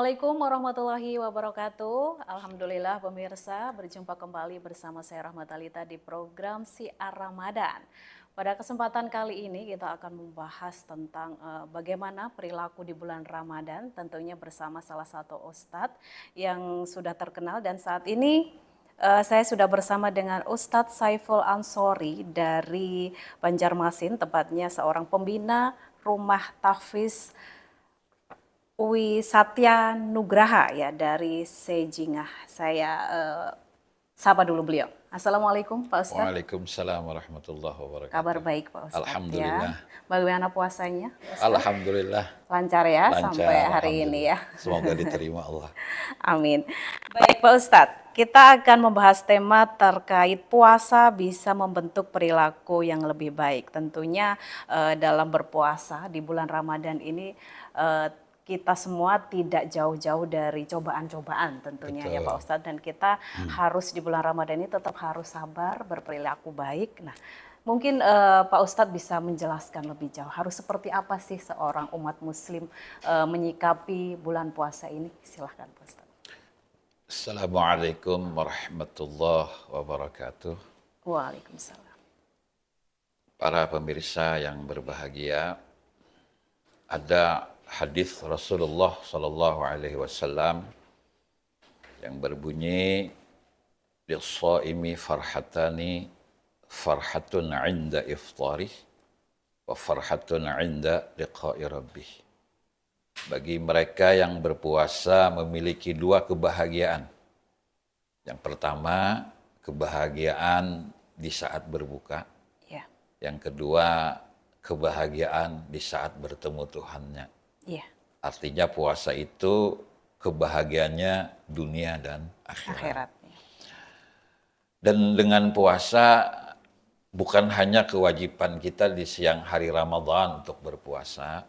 Assalamualaikum warahmatullahi wabarakatuh. Alhamdulillah pemirsa, berjumpa kembali bersama saya Rahmat Alita di program Siar Ramadan. Pada kesempatan kali ini kita akan membahas tentang bagaimana perilaku di bulan Ramadan, tentunya bersama salah satu ustadz yang sudah terkenal, dan saat ini saya sudah bersama dengan Ustadz Saiful Ansori dari Banjarmasin, tepatnya seorang pembina Rumah Tahfiz Satya Nugraha ya dari Sejingah. Saya sapa dulu beliau. Assalamualaikum Pak Ustadz. Waalaikumsalam warahmatullahi Kabar wabarakatuh. baik Pak Ustadz Alhamdulillah. ya. Bagaimana puasanya Ustadz? Alhamdulillah. Lancar ya Lancar, sampai hari ini ya. Semoga diterima Allah. Amin. Baik Pak Ustadz, kita akan membahas tema terkait puasa bisa membentuk perilaku yang lebih baik. Tentunya dalam berpuasa di bulan Ramadan ini kita semua tidak jauh-jauh dari cobaan-cobaan tentunya. Betul. Ya Pak Ustadz, dan kita harus di bulan Ramadan ini tetap harus sabar, berperilaku baik. Nah, mungkin Pak Ustadz bisa menjelaskan lebih jauh harus seperti apa sih seorang umat muslim menyikapi bulan puasa ini. Silahkan Pak Ustadz. Assalamualaikum warahmatullahi wabarakatuh. Waalaikumsalam. Para pemirsa yang berbahagia, ada hadis Rasulullah Sallallahu Alaihi Wasallam yang berbunyi, "Lis-shaimi farhatani, farhatun 'inda iftarih, wa farhatun 'inda liqa'i rabbih." Bagi mereka yang berpuasa memiliki dua kebahagiaan. Yang pertama, kebahagiaan di saat berbuka. Ya. Yang kedua, kebahagiaan di saat bertemu Tuhannya. Ya. Artinya puasa itu kebahagiaannya dunia dan akhirat. Dan dengan puasa bukan hanya kewajiban kita di siang hari Ramadan untuk berpuasa,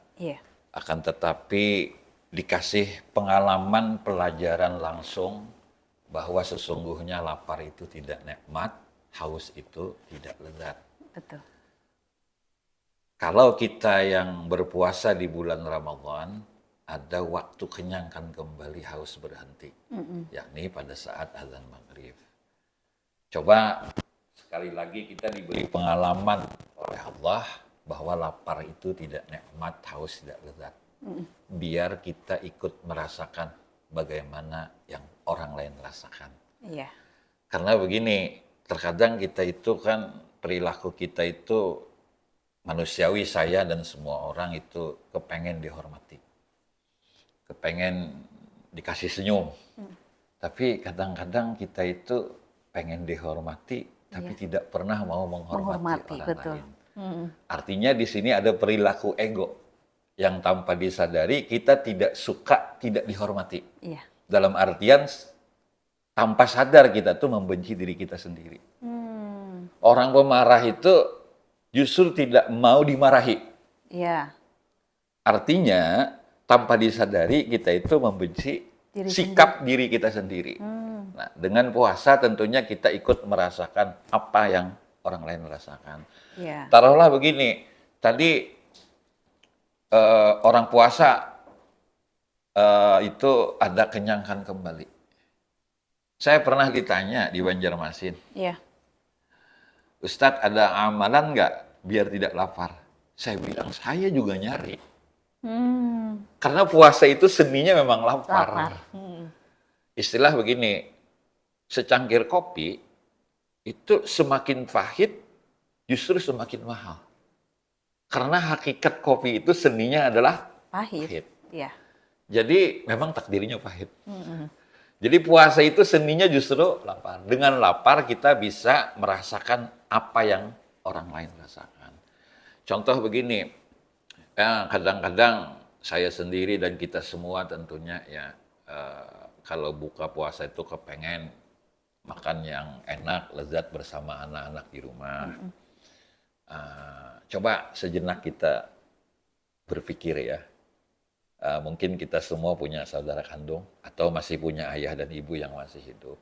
akan tetapi dikasih pengalaman pelajaran langsung bahwa sesungguhnya lapar itu tidak nikmat, haus itu tidak lezat. Betul. Kalau kita yang berpuasa di bulan Ramadan, ada waktu kenyangkan kembali haus berhenti, yakni pada saat azan maghrib. Coba sekali lagi kita diberi pengalaman oleh Allah bahwa lapar itu tidak nikmat, haus tidak lezat. Biar kita ikut merasakan bagaimana yang orang lain rasakan. Iya. Karena begini, terkadang kita itu kan perilaku kita itu manusiawi, saya dan semua orang itu kepengen dihormati. Kepengen dikasih senyum. Tapi kadang-kadang kita itu pengen dihormati, tapi tidak pernah mau menghormati orang betul. lain. Artinya di sini ada perilaku ego yang tanpa disadari kita tidak suka tidak dihormati. Iya. Dalam artian tanpa sadar kita tuh membenci diri kita sendiri. Orang pemarah itu justru tidak mau dimarahi. Iya. Artinya tanpa disadari kita itu membenci sikap diri kita sendiri. Nah, dengan puasa tentunya kita ikut merasakan apa yang orang lain rasakan. Yeah. Taruhlah begini, tadi orang puasa itu ada kenyangkan kembali. Saya pernah ditanya di Banjarmasin, Ustadz ada amalan nggak biar tidak lapar? Saya bilang, saya juga nyari. Karena puasa itu seninya memang lapar. Istilah begini, secangkir kopi itu semakin pahit justru semakin mahal. Karena hakikat kopi itu seninya adalah pahit. Ya. Jadi memang takdirnya pahit. Jadi puasa itu seninya justru lapar. Dengan lapar kita bisa merasakan apa yang orang lain rasakan. Contoh begini, ya kadang-kadang saya sendiri dan kita semua tentunya ya kalau buka puasa itu kepengen makan yang enak, lezat bersama anak-anak di rumah. Coba sejenak kita berpikir ya. Mungkin kita semua punya saudara kandung atau masih punya ayah dan ibu yang masih hidup.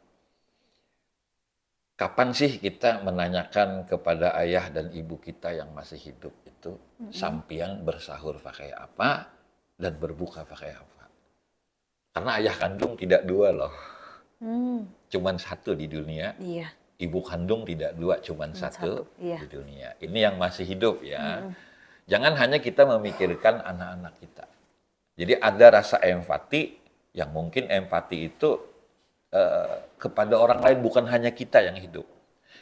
Kapan sih kita menanyakan kepada ayah dan ibu kita yang masih hidup itu sampian bersahur pakai apa dan berbuka pakai apa? Karena ayah kandung tidak dua loh, Hmm, cuman satu di dunia. iya, Ibu kandung tidak dua, cuman satu. satu Iya. di dunia. Ini yang masih hidup ya. Mm-mm. Jangan hanya kita memikirkan anak-anak kita. Jadi ada rasa empati, yang mungkin empati itu kepada orang lain, bukan hanya kita yang hidup.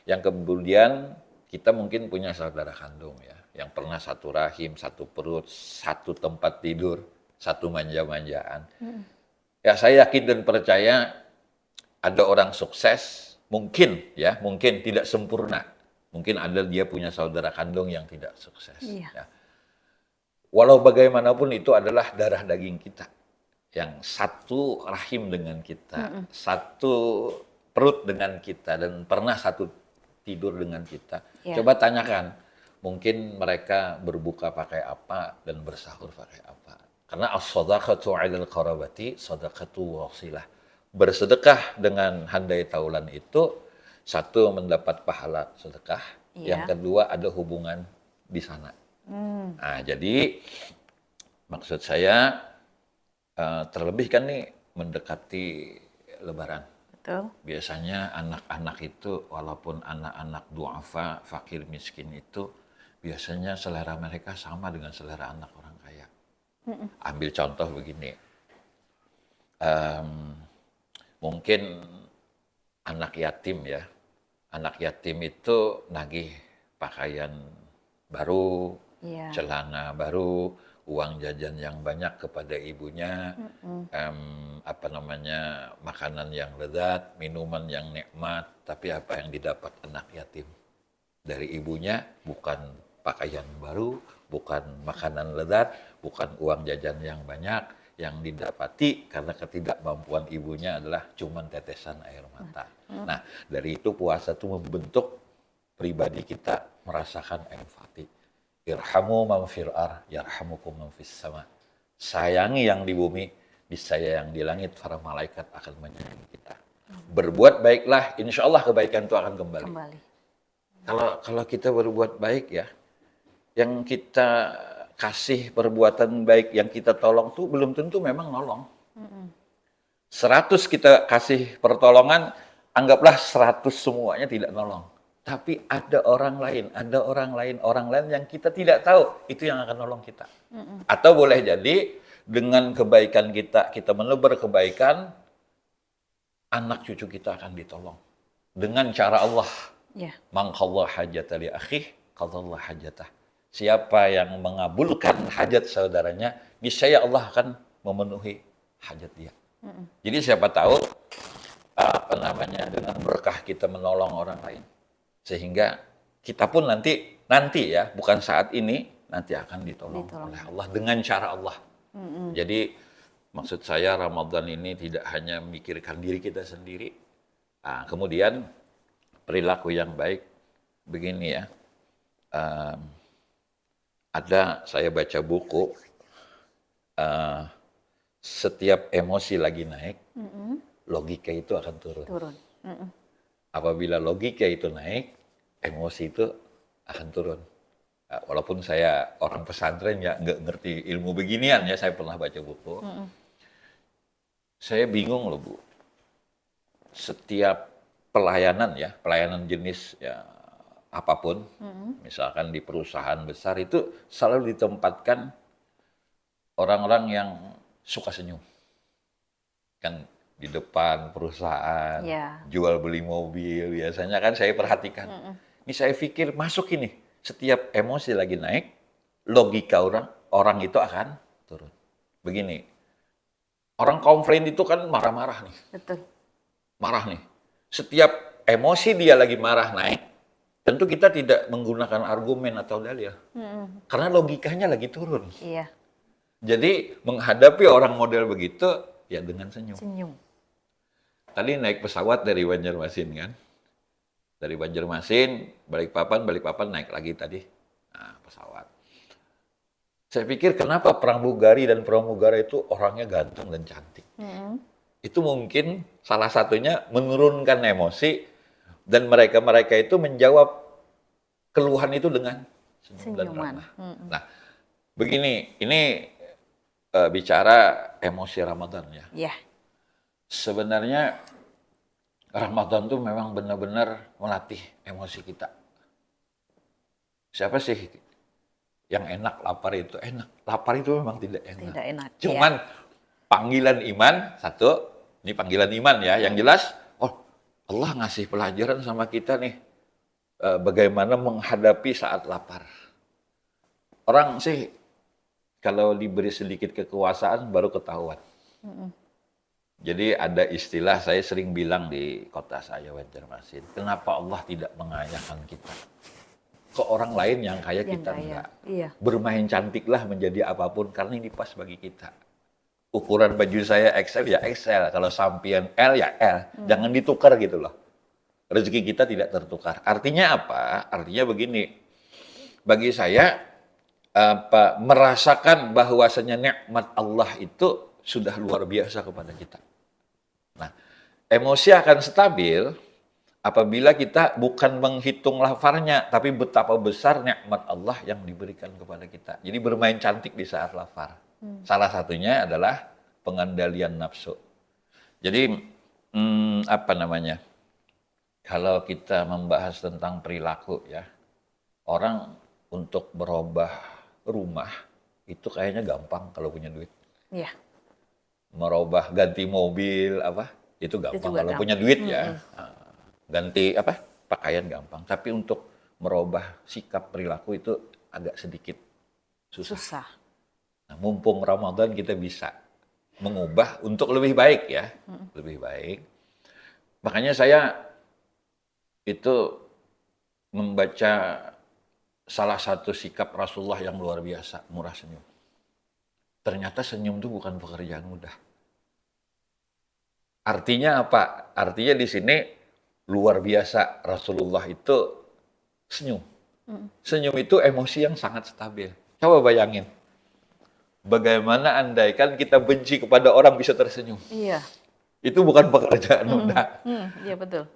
Yang kemudian kita mungkin punya saudara kandung ya, yang pernah satu rahim, satu perut, satu tempat tidur, satu manja-manjaan. Mm-mm. Ya saya yakin dan percaya ada orang sukses, mungkin ya, mungkin tidak sempurna. Mungkin ada dia punya saudara kandung yang tidak sukses. Iya. Ya. Walau bagaimanapun itu adalah darah daging kita. Yang satu rahim dengan kita, satu perut dengan kita, dan pernah satu tidur dengan kita. Iya. Coba tanyakan, mungkin mereka berbuka pakai apa dan bersahur pakai apa. Karena as-shadaqatu 'alal qarabati shadaqatu wasilah. Bersedekah dengan handai taulan itu, satu mendapat pahala sedekah, Iya. yang kedua ada hubungan di sana. Hmm, Nah, jadi maksud saya terlebih kan nih mendekati Lebaran. betul. Biasanya anak-anak itu, walaupun anak-anak duafa, fakir miskin itu, biasanya selera mereka sama dengan selera anak orang kaya. Ambil contoh begini, em, mungkin anak yatim ya, anak yatim itu nagih pakaian baru, Iya. celana baru, uang jajan yang banyak kepada ibunya, apa namanya, makanan yang lezat, minuman yang nikmat, tapi apa yang didapat anak yatim dari ibunya bukan pakaian baru, bukan makanan lezat, bukan uang jajan yang banyak, yang didapati karena ketidakmampuan ibunya adalah cuman tetesan air mata. Nah, dari itu puasa itu membentuk pribadi kita merasakan empati. Irhamu man fil ar, yarhamukum man fis sama. Sayangi yang di bumi, disayang di langit, para malaikat akan menyayangi kita. Berbuat baiklah, insya Allah kebaikan itu akan kembali. Kembali. Kalau kita berbuat baik ya, yang kita kasih perbuatan baik, yang kita tolong tuh belum tentu memang nolong. 100 kita kasih pertolongan, anggaplah 100 semuanya tidak nolong. Tapi ada orang lain yang kita tidak tahu, itu yang akan nolong kita. Atau boleh jadi, dengan kebaikan kita menebar kebaikan, anak cucu kita akan ditolong. Dengan cara Allah. Ya. Man qadha hajata li akhih, qadallah hajatah. Siapa yang mengabulkan hajat saudaranya, niscaya Allah akan memenuhi hajat dia. Jadi siapa tahu apa namanya, dengan berkah kita menolong orang lain, sehingga kita pun nanti ya, bukan saat ini, nanti akan ditolong oleh Allah dengan cara Allah. Jadi maksud saya Ramadan ini tidak hanya memikirkan diri kita sendiri. Nah, kemudian perilaku yang baik begini ya. Ada saya baca buku, setiap emosi lagi naik, logika itu akan turun. Apabila logika itu naik, emosi itu akan turun. Nah, walaupun saya orang pesantren ya nggak ngerti ilmu beginian ya, saya pernah baca buku. Saya bingung loh Bu. Setiap pelayanan ya, pelayanan jenis ya apapun, misalkan di perusahaan besar itu selalu ditempatkan orang-orang yang suka senyum. Kan di depan perusahaan, jual beli mobil, biasanya kan saya perhatikan. Ini saya pikir masuk ini, setiap emosi lagi naik, logika orang itu akan turun. Begini, orang komplain itu kan marah-marah nih. Betul. Marah nih. Setiap emosi dia lagi marah naik, tentu kita tidak menggunakan argumen atau dalil. Karena logikanya lagi turun. Iya. Jadi menghadapi orang model begitu, ya dengan senyum. Senyum. Tadi naik pesawat dari Banjarmasin kan. Dari Banjarmasin, Balikpapan naik lagi tadi. Nah, pesawat. Saya pikir kenapa pramugari dan pramugara itu orangnya ganteng dan cantik. Itu mungkin salah satunya menurunkan emosi, dan mereka itu menjawab keluhan itu dengan senyum dan ramah. Nah, begini, ini bicara emosi Ramadan ya. Sebenarnya Ramadan tuh memang benar-benar melatih emosi kita. Siapa sih yang enak lapar itu? Enak. Lapar itu memang tidak enak. Tidak enak. Cuman panggilan iman, satu, ini panggilan iman ya, yang jelas, oh Allah ngasih pelajaran sama kita nih, bagaimana menghadapi saat lapar. Orang sih, kalau diberi sedikit kekuasaan baru ketahuan. Jadi ada istilah, saya sering bilang di kota saya, Banjarmasin, kenapa Allah tidak mengayakan kita? Ke orang lain yang kaya Yang kita kaya. enggak. Iya. Bermain cantiklah menjadi apapun, karena ini pas bagi kita. Ukuran baju saya XL ya XL, kalau sampian L ya L. Jangan ditukar gitu loh. Rezeki kita tidak tertukar. Artinya apa? Artinya begini, bagi saya, merasakan bahwasanya nikmat Allah itu sudah luar biasa kepada kita. Nah, emosi akan stabil apabila kita bukan menghitung laparnya, tapi betapa besar nikmat Allah yang diberikan kepada kita. Jadi bermain cantik di saat lapar. Salah satunya adalah pengendalian nafsu. Jadi, apa namanya, kalau kita membahas tentang perilaku ya, orang untuk berubah rumah, itu kayaknya gampang kalau punya duit. Iya. Merubah ganti mobil apa itu gampang juga kalau gampang. punya duit ya. Ganti apa pakaian gampang, tapi untuk merubah sikap perilaku itu agak sedikit susah. Susah. Nah, mumpung Ramadan kita bisa mengubah untuk lebih baik ya, lebih baik. Makanya saya itu membaca salah satu sikap Rasulullah yang luar biasa, murah senyum. Ternyata senyum itu bukan pekerjaan mudah. Artinya apa? Artinya di sini luar biasa Rasulullah itu senyum. Senyum itu emosi yang sangat stabil. Coba bayangin. Bagaimana andaikan kita benci kepada orang bisa tersenyum. Iya. Itu bukan pekerjaan mudah. Iya betul.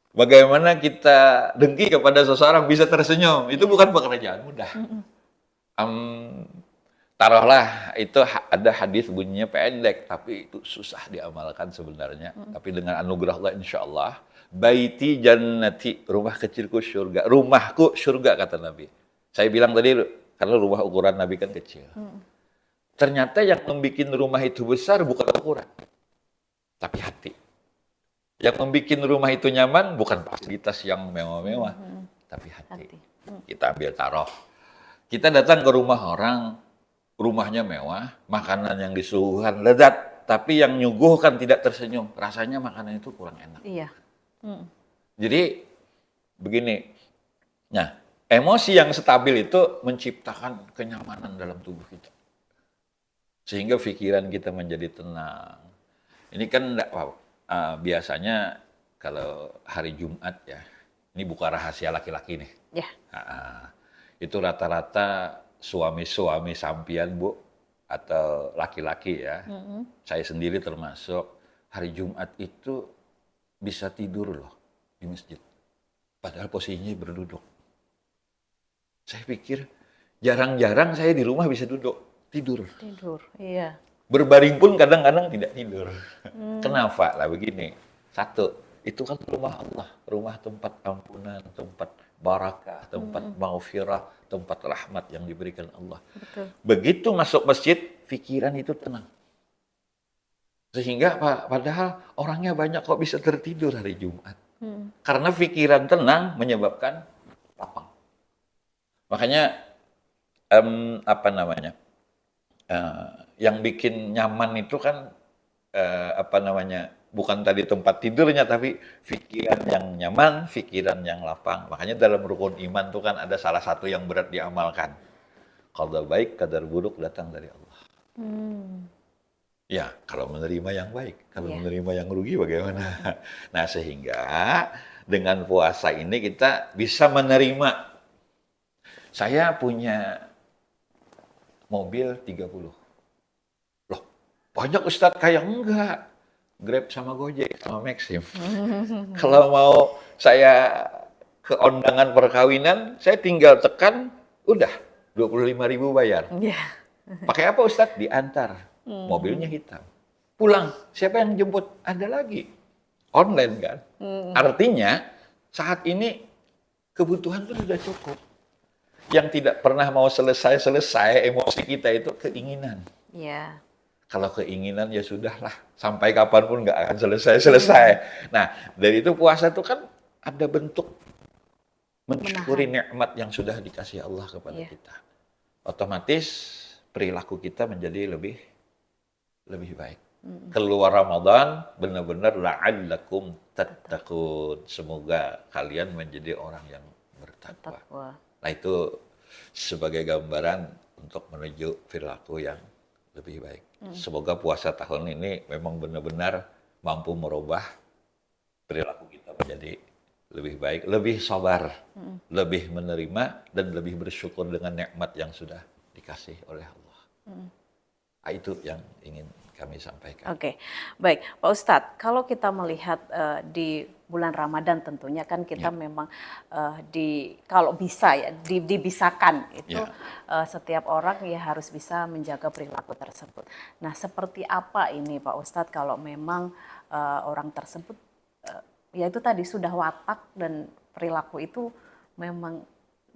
Bagaimana kita dengki kepada seseorang bisa tersenyum. Itu bukan pekerjaan mudah. Taruhlah itu ada hadis bunyinya pendek, tapi itu susah diamalkan sebenarnya. Tapi dengan anugerah Allah insya Allah, baiti jannati, rumah kecilku surga, rumahku surga kata Nabi. Saya bilang tadi karena rumah ukuran Nabi kan kecil. Ternyata yang membuat rumah itu besar bukan ukuran, tapi hati. Yang membuat rumah itu nyaman bukan fasilitas yang mewah-mewah, tapi hati. Kita ambil taruh. Kita datang ke rumah orang, rumahnya mewah, makanan yang disuguhkan lezat, tapi yang nyuguhkan tidak tersenyum. Rasanya makanan itu kurang enak. Iya. Jadi begini, nah emosi yang stabil itu menciptakan kenyamanan dalam tubuh kita. Sehingga pikiran kita menjadi tenang. Ini kan biasanya kalau hari Jumat ya, ini bukan rahasia laki-laki nih. Ya. Itu rata-rata suami-suami sampian Bu atau laki-laki ya. Saya sendiri termasuk hari Jumat itu bisa tidur loh di masjid. Padahal posisinya berduduk. Saya pikir jarang-jarang saya di rumah bisa tidur. Tidur, iya. Berbaring pun kadang-kadang tidak tidur. Kenapa? Lah begini. Satu, itu kan rumah Allah, rumah tempat ampunan, tempat barakah, tempat maghfirah, tempat rahmat yang diberikan Allah. Betul. Begitu masuk masjid, pikiran itu tenang. Sehingga padahal orangnya banyak kok bisa tertidur hari Jumat. Karena pikiran tenang menyebabkan lapang. Makanya apa namanya? Yang bikin nyaman itu kan apa namanya? Bukan tadi tempat tidurnya, tapi pikiran yang nyaman, pikiran yang lapang. Makanya dalam rukun iman itu kan ada salah satu yang berat diamalkan. Qadar baik, qadar buruk datang dari Allah. Ya, kalau menerima yang baik. Kalau menerima yang rugi bagaimana? Nah, sehingga dengan puasa ini kita bisa menerima. Saya punya mobil 30. Loh, banyak Ustadz kayak enggak. Grab sama Gojek sama Maxim. Kalau mau saya ke undangan perkawinan, saya tinggal tekan, udah 25.000 bayar. Iya. Pakai apa Ustadz? Diantar. Mobilnya hitam. pulang. Siapa yang jemput? Ada lagi. Online kan. Artinya saat ini kebutuhan itu sudah cukup. Yang tidak pernah mau selesai-selesai emosi kita itu keinginan. Ya. Kalau keinginan ya sudahlah, sampai kapanpun nggak akan selesai-selesai. Nah, dari itu puasa itu kan ada bentuk mensyukuri nikmat yang sudah dikasih Allah kepada kita. Otomatis perilaku kita menjadi lebih baik. Keluar Ramadan benar-benar la'allakum tattaqun. Semoga kalian menjadi orang yang bertakwa. Takwa. Nah, itu sebagai gambaran untuk menuju perilaku yang lebih baik. Semoga puasa tahun ini memang benar-benar mampu merubah perilaku kita menjadi lebih baik, lebih sabar, lebih menerima, dan lebih bersyukur dengan nikmat yang sudah dikasih oleh Allah. Nah, itu yang ingin kami sampaikan. Oke, baik Pak Ustadz, kalau kita melihat di bulan Ramadan tentunya kan kita memang kalau bisa ya dibisakan itu setiap orang ya harus bisa menjaga perilaku tersebut. Nah, seperti apa ini Pak Ustadz kalau memang orang tersebut ya itu tadi sudah watak dan perilaku itu memang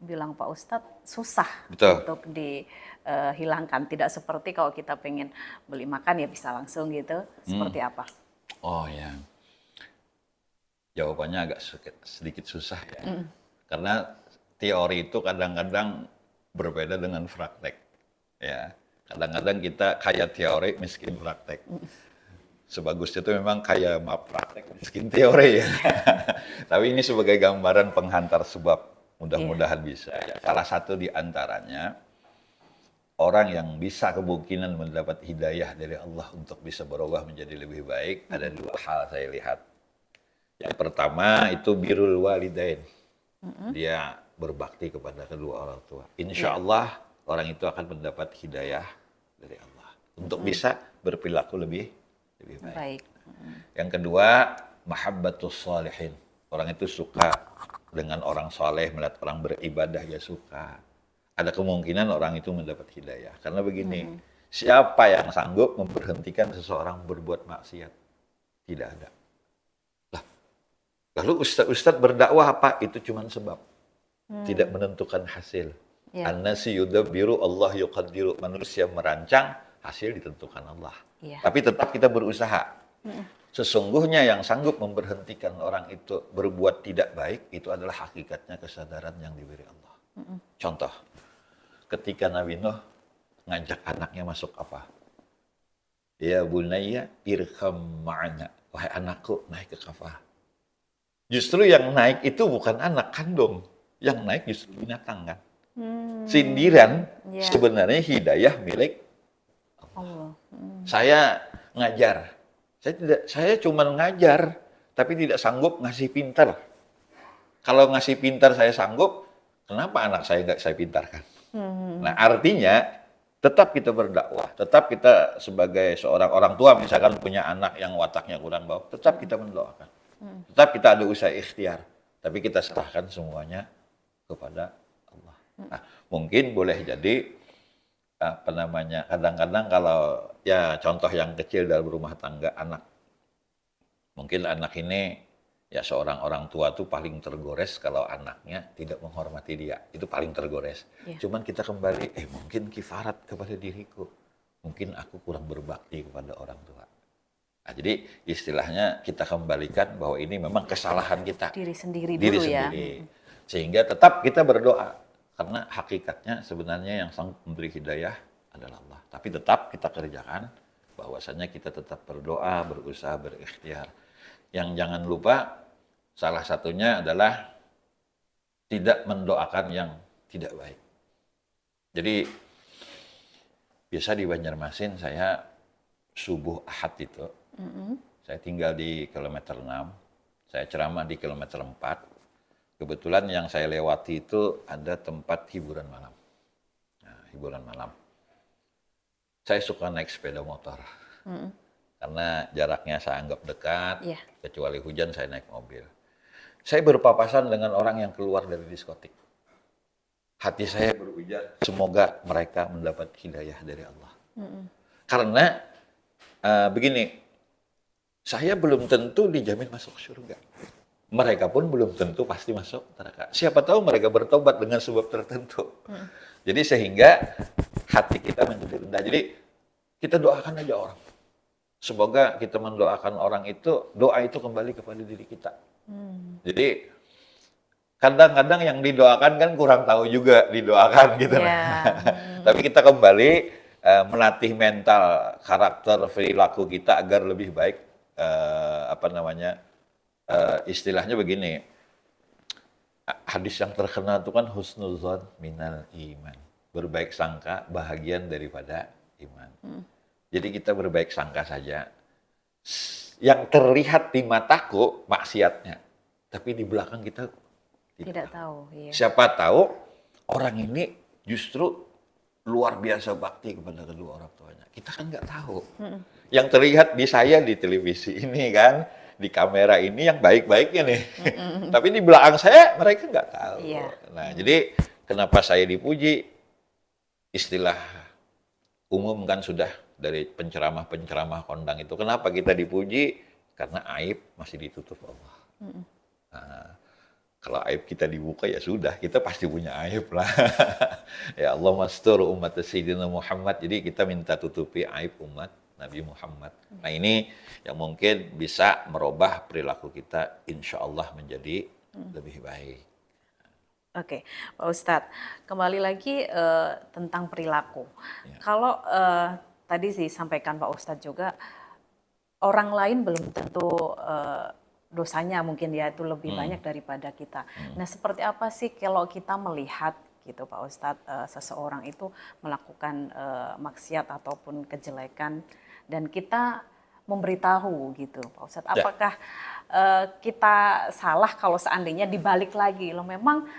bilang Pak Ustadz susah untuk dihilangkan. Tidak seperti kalau kita pengen beli makan ya bisa langsung gitu. Seperti apa? Oh ya, jawabannya agak sedikit susah ya. Karena teori itu kadang-kadang berbeda dengan praktek. Ya, kadang-kadang kita kaya teori miskin praktek. Sebagus itu memang kaya praktek miskin teori ya. Tapi ini sebagai gambaran penghantar sebab. Mudah-mudahan bisa. Ya. Salah satu di antaranya, orang yang bisa kemungkinan mendapat hidayah dari Allah untuk bisa berubah menjadi lebih baik, ada dua hal saya lihat. Yang pertama itu birrul walidain. Dia berbakti kepada kedua orang tua. Insya Allah orang itu akan mendapat hidayah dari Allah. Untuk bisa berperilaku lebih baik. Yang kedua, mahabbatus shalihin. Orang itu suka dengan orang soleh, melihat orang beribadah, ya suka. Ada kemungkinan orang itu mendapat hidayah. Karena begini, siapa yang sanggup memberhentikan seseorang berbuat maksiat? Tidak ada. Lalu ustadz berdakwah apa? Itu cuma sebab. Tidak menentukan hasil. An-nasi yudabbiru Allah yuqaddiru. Manusia merancang, hasil ditentukan Allah. Tapi tetap kita berusaha. Sesungguhnya yang sanggup memberhentikan orang itu berbuat tidak baik, itu adalah hakikatnya kesadaran yang diberi Allah. Contoh, ketika Nabi Nuh ngajak anaknya masuk apa? Ya bunayya irkam ma'ana. Wahai anakku, naik ke kafah. Justru yang naik itu bukan anak kandung. Yang naik justru binatang kan. Sindiran sebenarnya hidayah milik Allah. Saya ngajar. Saya cuma ngajar, tapi tidak sanggup ngasih pintar. Kalau ngasih pintar saya sanggup, kenapa anak saya nggak saya pintarkan? Nah, artinya tetap kita berdakwah, tetap kita sebagai seorang orang tua misalkan punya anak yang wataknya kurang baik, tetap kita mendoakan. Tetap kita ada usaha ikhtiar, tapi kita serahkan semuanya kepada Allah. Nah, mungkin boleh jadi kadang-kadang kalau ya contoh yang kecil dalam rumah tangga anak, mungkin anak ini ya seorang orang tua tuh paling tergores kalau anaknya tidak menghormati dia, itu paling tergores. Cuman kita kembali, mungkin kifarat kepada diriku, mungkin aku kurang berbakti kepada orang tua. Nah, jadi istilahnya kita kembalikan bahwa ini memang kesalahan kita, diri sendiri dulu ya. Sehingga tetap kita berdoa. Karena hakikatnya sebenarnya yang sanggup memberi hidayah adalah Allah. Tapi tetap kita kerjakan, bahwasanya kita tetap berdoa, berusaha, berikhtiar. Yang jangan lupa, salah satunya adalah tidak mendoakan yang tidak baik. Jadi, biasa di Banjarmasin saya subuh Ahad itu, saya tinggal di kilometer 6, saya ceramah di kilometer 4, kebetulan yang saya lewati itu ada tempat hiburan malam. Nah, hiburan malam. Saya suka naik sepeda motor. Karena jaraknya saya anggap dekat, kecuali hujan saya naik mobil. Saya berpapasan dengan orang yang keluar dari diskotik. Hati saya berujar, semoga mereka mendapat hidayah dari Allah. Karena begini, saya belum tentu dijamin masuk surga. Mereka pun belum tentu pasti masuk neraka. Siapa tahu mereka bertobat dengan sebab tertentu. Jadi sehingga hati kita menjadi rendah. Jadi kita doakan aja orang. Semoga kita mendoakan orang itu, doa itu kembali kepada diri kita. Jadi kadang-kadang yang didoakan kan kurang tahu juga didoakan gitu. Tapi kita kembali melatih mental, karakter, perilaku kita agar lebih baik. Istilahnya begini, hadis yang terkenal itu kan husnuzon minal iman. Berbaik sangka bahagian daripada iman. Jadi kita berbaik sangka saja. Yang terlihat di mataku maksiatnya, tapi di belakang kita tidak tahu. Iya. Siapa tahu orang ini justru luar biasa bakti kepada kedua orang tuanya. Kita kan nggak tahu. Yang terlihat di saya di televisi ini kan, di kamera ini yang baik-baiknya nih. Tapi di belakang saya mereka nggak tahu. Iya. Nah, jadi kenapa saya dipuji? Istilah umum kan sudah dari penceramah-penceramah kondang itu. Kenapa kita dipuji? Karena aib masih ditutup Allah. Nah, kalau aib kita dibuka ya sudah, kita pasti punya aib lah. Ya Allah mastur umat Sayyidina Muhammad. Jadi kita minta tutupi aib umat Nabi Muhammad. Nah ini yang mungkin bisa merubah perilaku kita insya Allah menjadi lebih baik. Oke, Pak Ustadz, kembali lagi tentang perilaku. Ya. Kalau tadi sih sampaikan Pak Ustadz juga, orang lain belum tentu dosanya mungkin ya itu lebih banyak daripada kita. Nah, seperti apa sih kalau kita melihat gitu Pak Ustadz, seseorang itu melakukan maksiat ataupun kejelekan dan kita memberitahu gitu Pak Ustadz, apakah kita salah kalau seandainya dibalik lagi, loh memang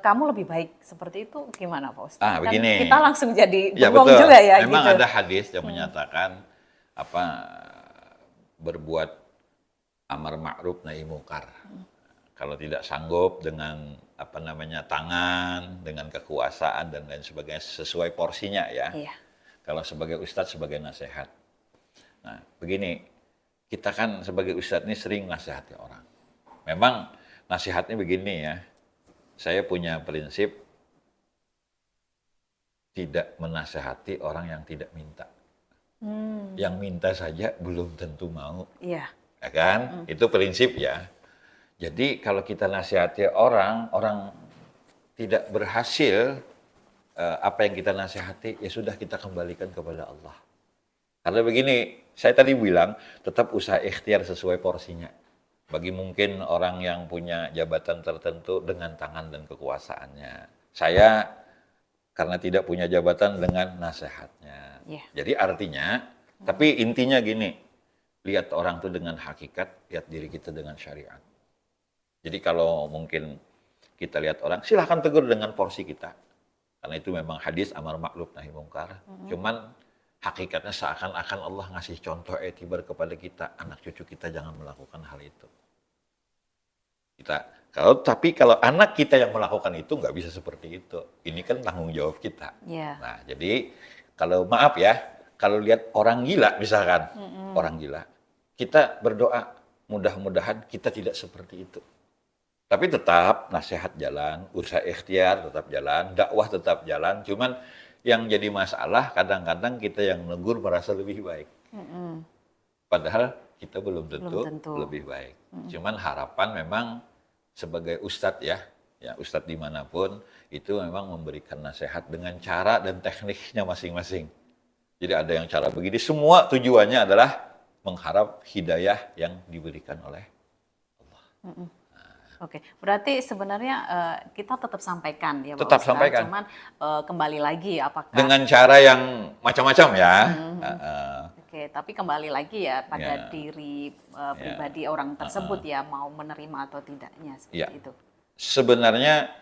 kamu lebih baik seperti itu, gimana Pak Ustadz? Kan Begini. kita langsung jadi Ya bengong betul. juga ya. Memang gitu. ada hadis yang menyatakan berbuat amar ma'ruf nahi mungkar. Kalau tidak sanggup dengan tangan, dengan kekuasaan dan lain sebagainya sesuai porsinya ya. Iya. Kalau sebagai ustadz sebagai nasihat. Nah, begini, kita kan sebagai ustadz ini sering nasihati orang. Memang nasihatnya begini ya. Saya punya prinsip tidak menasihati orang yang tidak minta. Yang minta saja belum tentu mau. Iya. Ya kan? Itu prinsip ya. Jadi kalau kita nasihati orang tidak berhasil apa yang kita nasihati, ya sudah kita kembalikan kepada Allah. Karena begini, saya tadi bilang tetap usaha ikhtiar sesuai porsinya. Bagi mungkin orang yang punya jabatan tertentu dengan tangan dan kekuasaannya. Saya karena tidak punya jabatan dengan nasihatnya. Yeah. Jadi artinya, tapi intinya gini, lihat orang itu dengan hakikat, lihat diri kita dengan syariat. Jadi kalau mungkin kita lihat orang, silahkan tegur dengan porsi kita. Karena itu memang hadis amar ma'ruf nahi mungkar. Cuman hakikatnya seakan-akan Allah ngasih contoh etibar kepada kita, anak cucu kita jangan melakukan hal itu. Tapi kalau anak kita yang melakukan itu nggak bisa seperti itu. Ini kan tanggung jawab kita. Yeah. Nah, jadi kalau maaf ya, kalau lihat orang gila misalkan, orang gila, kita berdoa mudah-mudahan kita tidak seperti itu. Tapi tetap nasihat jalan, usaha ikhtiar tetap jalan, dakwah tetap jalan. Cuman yang jadi masalah kadang-kadang kita yang negur merasa lebih baik. Padahal kita belum tentu lebih baik. Cuman harapan memang sebagai ustadz ya ustadz dimanapun itu memang memberikan nasihat dengan cara dan tekniknya masing-masing. Jadi ada yang cara begini, semua tujuannya adalah mengharap hidayah yang diberikan oleh Allah. Oke, berarti sebenarnya kita tetap sampaikan ya Pak Tetap Ustadz, sampaikan. cuman kembali lagi apakah dengan cara yang macam-macam ya. Oke, tapi kembali lagi ya pada diri pribadi orang tersebut ya mau menerima atau tidaknya seperti itu. Sebenarnya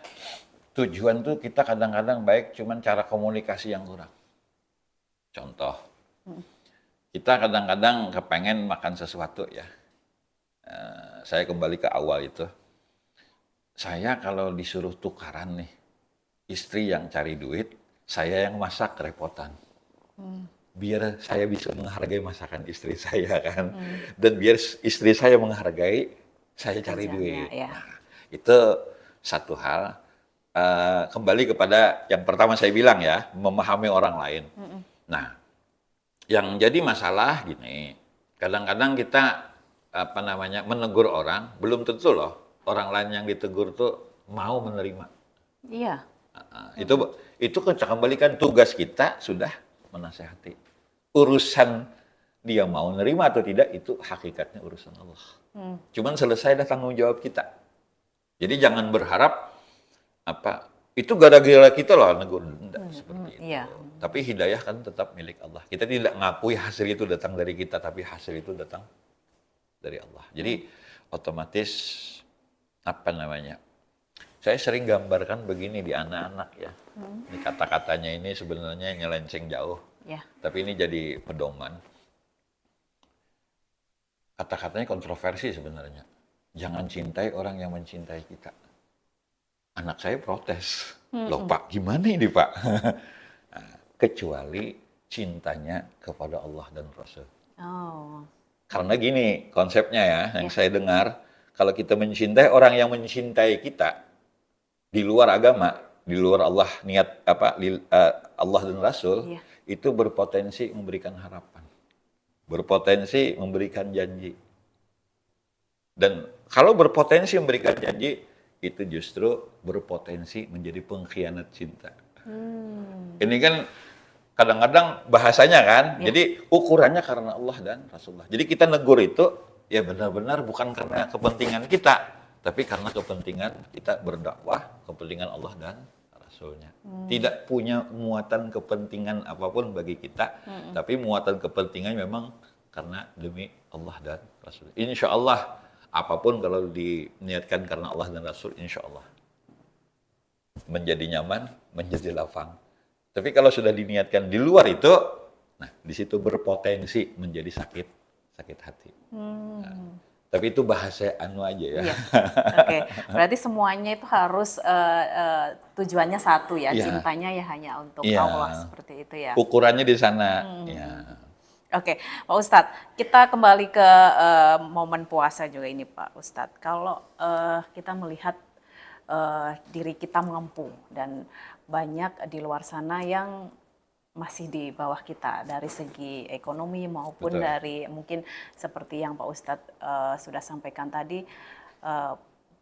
tujuan tuh kita kadang-kadang baik, cuman cara komunikasi yang kurang. Contoh, kita kadang-kadang kepengen makan sesuatu ya. Saya kembali ke awal itu. Saya kalau disuruh tukaran nih, istri yang cari duit, saya yang masak kerepotan. biar saya bisa menghargai masakan istri saya kan, dan biar istri saya menghargai saya cari Kerjanya, duit. ya. Nah, itu satu hal. Kembali kepada yang pertama saya bilang ya, memahami orang lain. Nah, yang jadi masalah gini, kadang-kadang kita menegur orang, belum tentu loh orang lain yang ditegur tuh mau menerima. Iya. Itu kembalikan tugas kita sudah menasehati. Urusan dia mau nerima atau tidak itu hakikatnya urusan Allah. Cuman selesai dah tanggung jawab kita. Jadi jangan berharap itu gara-gara kita loh negur, enggak seperti itu. Iya. Tapi hidayah kan tetap milik Allah. Kita tidak ngakui hasil itu datang dari kita, tapi hasil itu datang dari Allah. Jadi otomatis saya sering gambarkan begini di anak-anak ya. Ini kata-katanya ini sebenarnya nyelenceng jauh. Ya. Tapi ini jadi pedoman. Kata-katanya kontroversi sebenarnya. Jangan cintai orang yang mencintai kita. Anak saya protes. Loh Pak, gimana ini Pak? Nah, kecuali cintanya kepada Allah dan Rasul. Oh. Karena gini konsepnya ya, yang saya dengar, kalau kita mencintai orang yang mencintai kita di luar agama, di luar Allah Allah dan Rasul, itu berpotensi memberikan harapan, berpotensi memberikan janji. Dan kalau berpotensi memberikan janji, itu justru berpotensi menjadi pengkhianat cinta. Ini kan kadang-kadang bahasanya kan, jadi ukurannya karena Allah dan Rasulullah. Jadi kita negur itu ya benar-benar bukan karena kepentingan kita, tapi karena kepentingan kita berdakwah, kepentingan Allah dan Rasulnya. Tidak punya muatan kepentingan apapun bagi kita, tapi muatan kepentingan memang karena demi Allah dan Rasul. Insya Allah apapun kalau diniatkan karena Allah dan Rasul, insya Allah menjadi nyaman, menjadi lapang. Tapi kalau sudah diniatkan di luar itu, nah di situ berpotensi menjadi sakit hati. Nah, tapi itu bahasa anu aja ya. Iya. Oke, berarti semuanya itu harus tujuannya satu ya, cintanya ya hanya untuk Allah seperti itu ya. Ukurannya di sana. Ya. Oke, Pak Ustadz, kita kembali ke momen puasa juga ini Pak Ustadz. Kalau kita melihat diri kita mampu dan banyak di luar sana yang masih di bawah kita dari segi ekonomi maupun dari mungkin seperti yang Pak Ustadz sudah sampaikan tadi,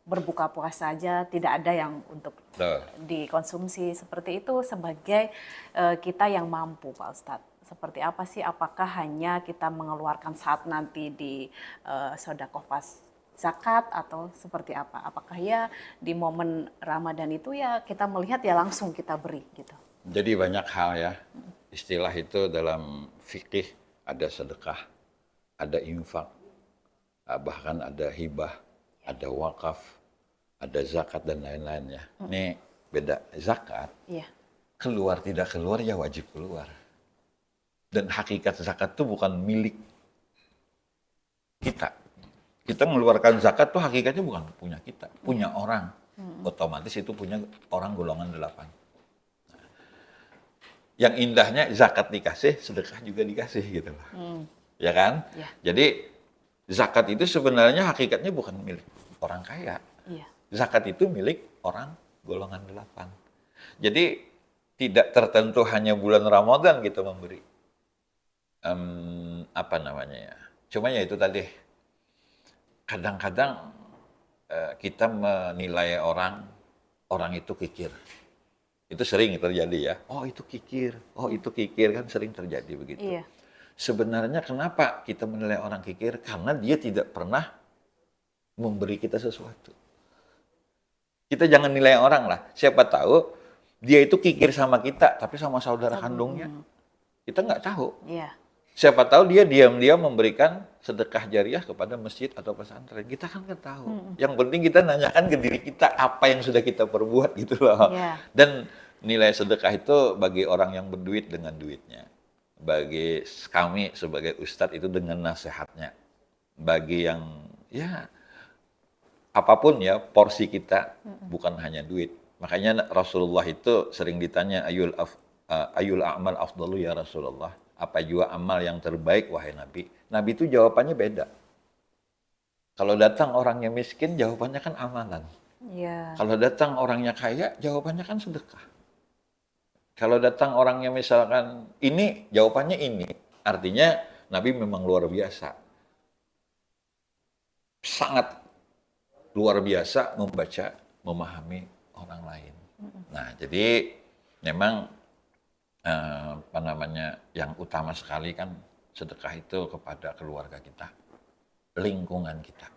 berbuka puasa saja tidak ada yang untuk dikonsumsi seperti itu. Sebagai kita yang mampu Pak Ustadz, seperti apa sih? Apakah hanya kita mengeluarkan saat nanti di sedekah pas zakat atau seperti apa? Apakah ya di momen Ramadan itu ya kita melihat ya langsung kita beri gitu? Jadi banyak hal ya. Istilah itu dalam fikih ada sedekah, ada infak, bahkan ada hibah, ada wakaf, ada zakat dan lain-lainnya. Ini beda. Zakat, keluar tidak keluar ya wajib keluar. Dan hakikat zakat itu bukan milik kita. Kita mengeluarkan zakat tuh hakikatnya bukan punya kita, punya orang. Otomatis itu punya orang golongan 8. Yang indahnya zakat dikasih, sedekah juga dikasih gitu loh. Ya kan? Ya. Jadi zakat itu sebenarnya hakikatnya bukan milik orang kaya. Ya. Zakat itu milik orang golongan 8. Jadi tidak tertentu hanya bulan Ramadan kita memberi. Cuma ya itu tadi. Kadang-kadang kita menilai orang itu kikir. Itu sering terjadi ya. Oh itu kikir kan sering terjadi begitu. Iya. Sebenarnya kenapa kita menilai orang kikir? Karena dia tidak pernah memberi kita sesuatu. Kita jangan nilai orang lah. Siapa tahu dia itu kikir sama kita, tapi sama saudara kandungnya. Kita nggak tahu. Iya. Siapa tahu dia diam-diam memberikan sedekah jariah kepada masjid atau pesantren. Kita kan nggak tahu. Yang penting kita nanyakan ke diri kita apa yang sudah kita perbuat gitu loh. Yeah. Dan nilai sedekah itu bagi orang yang berduit dengan duitnya. Bagi kami sebagai ustadz itu dengan nasihatnya. Bagi yang ya apapun ya porsi kita bukan hanya duit. Makanya Rasulullah itu sering ditanya ayul a'mal afdalu ya Rasulullah. apa jua amal yang terbaik wahai Nabi? Nabi itu jawabannya beda. Kalau datang orangnya miskin, jawabannya kan amalan. Iya. Kalau datang orangnya kaya, jawabannya kan sedekah. Kalau datang orangnya misalkan ini, jawabannya ini. Artinya Nabi memang luar biasa. Sangat luar biasa membaca, memahami orang lain. Nah, jadi memang apa namanya, yang utama sekali kan sedekah itu kepada keluarga kita, lingkungan kita.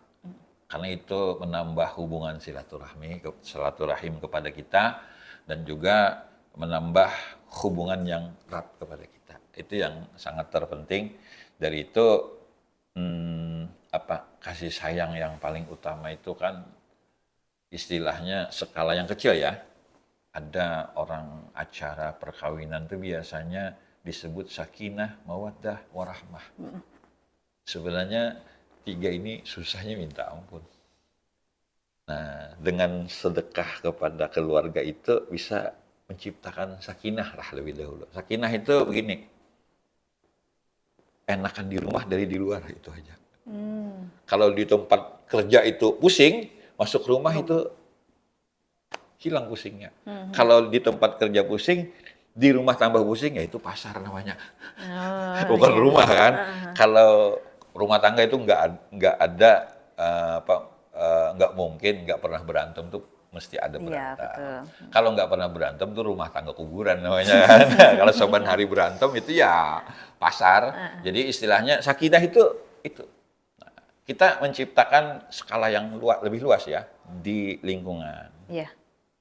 Karena itu menambah hubungan silaturahim kepada kita dan juga menambah hubungan yang erat kepada kita. Itu yang sangat terpenting. Dari itu kasih sayang yang paling utama itu kan istilahnya skala yang kecil ya. Ada orang acara perkawinan itu biasanya disebut sakinah, mawaddah, warahmah. Sebenarnya 3 ini susahnya minta ampun. Nah, dengan sedekah kepada keluarga itu bisa menciptakan sakinah lah lebih dahulu. Sakinah itu begini, enakan di rumah dari di luar, itu aja. Kalau di tempat kerja itu pusing, masuk rumah itu hilang pusingnya. Kalau di tempat kerja pusing, di rumah tambah pusing, ya itu pasar namanya. Bukan Iya. rumah kan. Kalau rumah tangga itu nggak ada nggak mungkin nggak pernah berantem tuh mesti ada Iya, berantem. betul. Kalau nggak pernah berantem tuh rumah tangga kuburan namanya kan. Kalau saban hari berantem itu ya pasar. Jadi istilahnya sakinah itu. Nah, kita menciptakan skala yang lebih luas ya di lingkungan. Iya.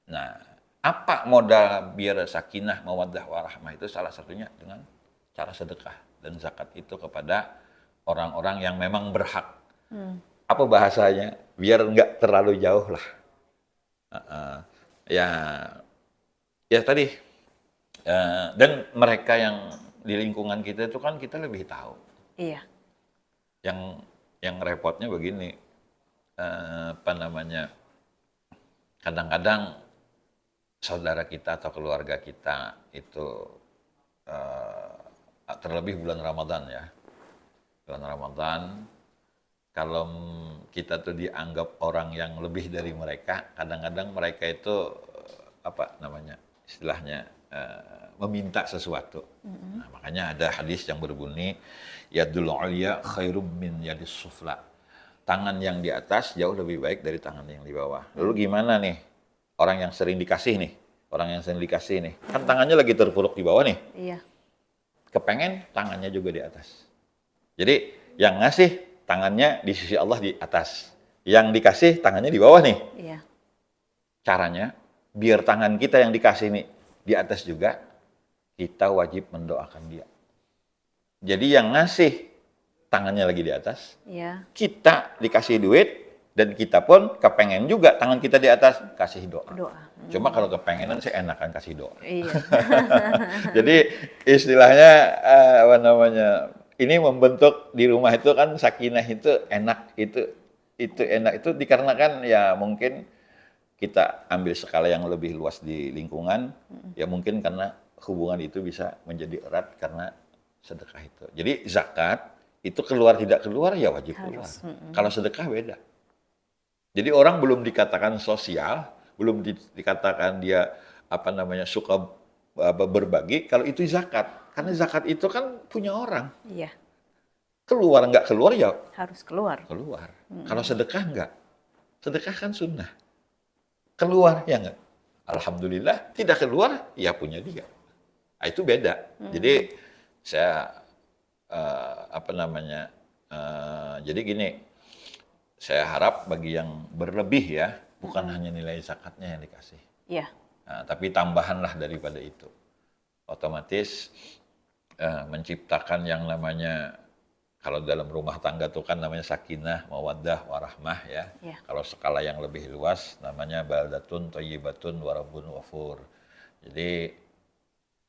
Nah, apa modal biar sakinah, mawaddah, warahmah itu salah satunya dengan cara sedekah dan zakat itu kepada orang-orang yang memang berhak. Apa bahasanya? Biar nggak terlalu jauh lah. Ya, ya tadi. Dan mereka yang di lingkungan kita itu kan kita lebih tahu. Iya. Yang repotnya begini, kadang-kadang saudara kita atau keluarga kita itu terlebih bulan Ramadan ya. Bulan Ramadan, kalau kita tuh dianggap orang yang lebih dari mereka, kadang-kadang mereka itu istilahnya meminta sesuatu. Nah, makanya ada hadis yang berbunyi, yadul ulya khairum min yadis sufla. Tangan yang di atas jauh lebih baik dari tangan yang di bawah. Lalu gimana nih? Orang yang sering dikasih nih, kan tangannya lagi terpuruk di bawah nih. Iya. Kepengen tangannya juga di atas. Jadi yang ngasih tangannya di sisi Allah di atas, yang dikasih tangannya di bawah nih. Iya. Caranya biar tangan kita yang dikasih nih di atas juga, kita wajib mendoakan dia. Jadi yang ngasih tangannya lagi di atas, Iya. kita dikasih duit, dan kita pun kepengen juga tangan kita di atas, kasih doa. Cuma kalau kepengenan sih enakan kasih doa. Iya. Jadi istilahnya ini membentuk di rumah itu kan sakinah itu enak, itu enak itu dikarenakan ya mungkin kita ambil skala yang lebih luas di lingkungan, ya mungkin karena hubungan itu bisa menjadi erat karena sedekah itu. Jadi zakat itu keluar tidak keluar ya wajib keluar. Kalau sedekah beda. Jadi orang belum dikatakan sosial, belum dikatakan dia suka berbagi kalau itu zakat. Karena zakat itu kan punya orang. Iya. Keluar nggak keluar ya Harus keluar. Kalau sedekah nggak. Sedekah kan sunnah. Keluar ya nggak. Alhamdulillah tidak keluar ya punya dia. Nah, itu beda. Jadi saya jadi gini. Saya harap bagi yang berlebih ya, bukan hanya nilai zakatnya yang dikasih. Iya. Nah, tapi tambahanlah daripada itu. Otomatis menciptakan yang namanya, kalau dalam rumah tangga itu kan namanya sakinah, mawaddah, warahmah ya. Iya. Kalau skala yang lebih luas namanya baldatun, thayyibatun, warabbun wafur. Jadi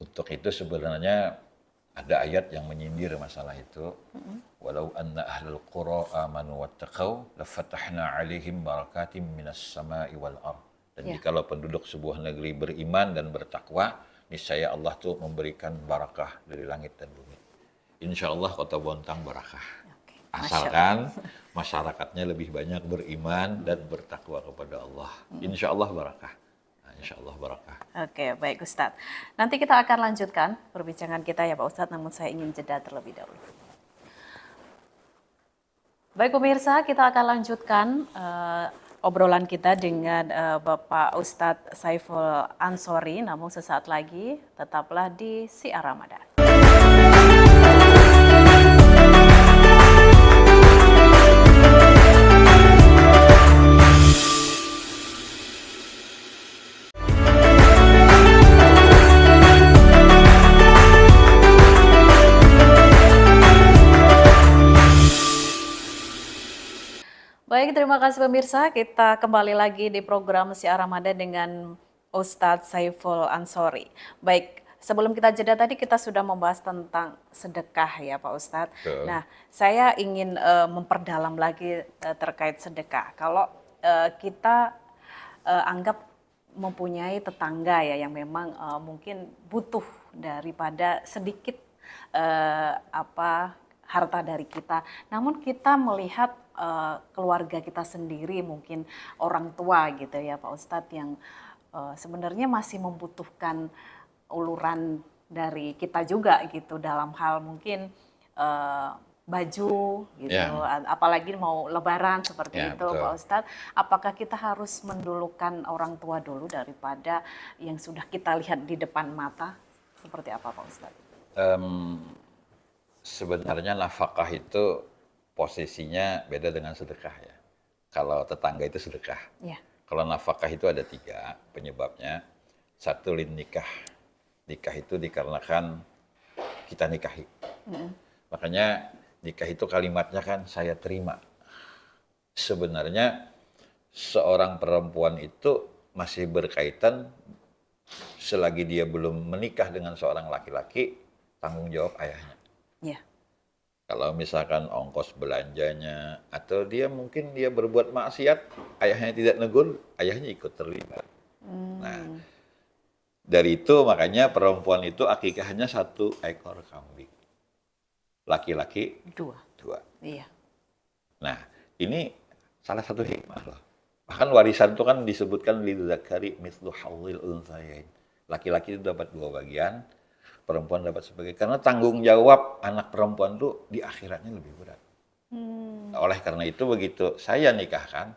untuk itu sebenarnya ada ayat yang menyindir masalah itu. Walau anna ahlul qura amanu wattaqau lafatahna alaihim barakatim minas sama'i wal ardh. Dan jikalau penduduk sebuah negeri beriman dan bertakwa, niscaya Allah tuh memberikan barakah dari langit dan bumi. insya Allah Kota Bontang barakah. Oke, Masya Allah. Asalkan masyarakatnya lebih banyak beriman dan bertakwa kepada Allah. Insya Allah barakah. Nah, insya Allah barakah. Oke, baik Ustadz. Nanti kita akan lanjutkan perbincangan kita ya Pak Ustadz, namun saya ingin jeda terlebih dahulu. Baik pemirsa, kita akan lanjutkan obrolan kita dengan Bapak Ustadz Saiful Ansori, namun sesaat lagi tetaplah di Syiar Ramadan. Baik, terima kasih pemirsa. Kita kembali lagi di program Syiar Ramadan dengan Ustadz Saiful Ansori. Baik, sebelum kita jeda tadi kita sudah membahas tentang sedekah ya Pak Ustadz. Betul. Nah, saya ingin memperdalam lagi terkait sedekah. Kalau kita anggap mempunyai tetangga ya yang memang mungkin butuh daripada sedikit harta dari kita. Namun kita melihat keluarga kita sendiri, mungkin orang tua gitu ya Pak Ustadz yang sebenarnya masih membutuhkan uluran dari kita juga gitu dalam hal mungkin baju gitu, apalagi mau lebaran seperti itu betul. Pak Ustadz. Apakah kita harus mendulukan orang tua dulu daripada yang sudah kita lihat di depan mata? Seperti apa Pak Ustadz? Sebenarnya nafkah itu posisinya beda dengan sedekah ya. Kalau tetangga itu sedekah. Ya. Kalau nafkah itu ada 3 penyebabnya. Satu, lin nikah. Nikah itu dikarenakan kita nikahi. Makanya nikah itu kalimatnya kan saya terima. Sebenarnya seorang perempuan itu masih berkaitan selagi dia belum menikah dengan seorang laki-laki, tanggung jawab ayahnya. Ya. Kalau misalkan ongkos belanjanya, atau dia mungkin dia berbuat maksiat, ayahnya tidak negur, ayahnya ikut terlibat. Nah, dari itu makanya perempuan itu akikahnya 1 ekor kambing. Laki-laki 2. Iya. Nah, ini salah satu hikmah loh. Bahkan warisan itu kan disebutkan lidzakari mithlu hawlil unthayain. Laki-laki itu dapat 2 bagian, perempuan dapat sebagai, karena tanggung jawab anak perempuan tuh di akhiratnya lebih berat. Oleh karena itu begitu saya nikahkan,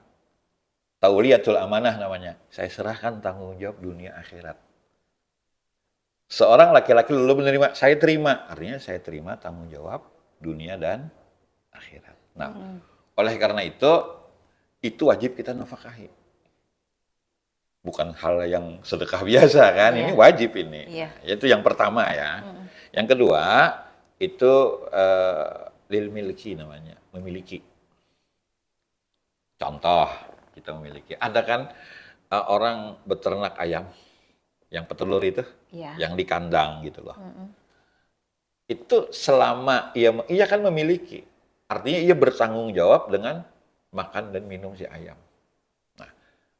tauliyatul amanah namanya, saya serahkan tanggung jawab dunia akhirat. Seorang laki-laki lalu menerima, saya terima, artinya saya terima tanggung jawab dunia dan akhirat. Nah, oleh karena itu wajib kita nafkahi. Bukan hal yang sedekah biasa kan, ini wajib ini. Iya. Itu yang pertama ya. Yang kedua, itu lil milki namanya, memiliki. Contoh, kita memiliki. Ada kan orang beternak ayam, yang petelur itu, yang di kandang gitu loh. Itu selama ia kan memiliki, artinya ia bertanggung jawab dengan makan dan minum si ayam.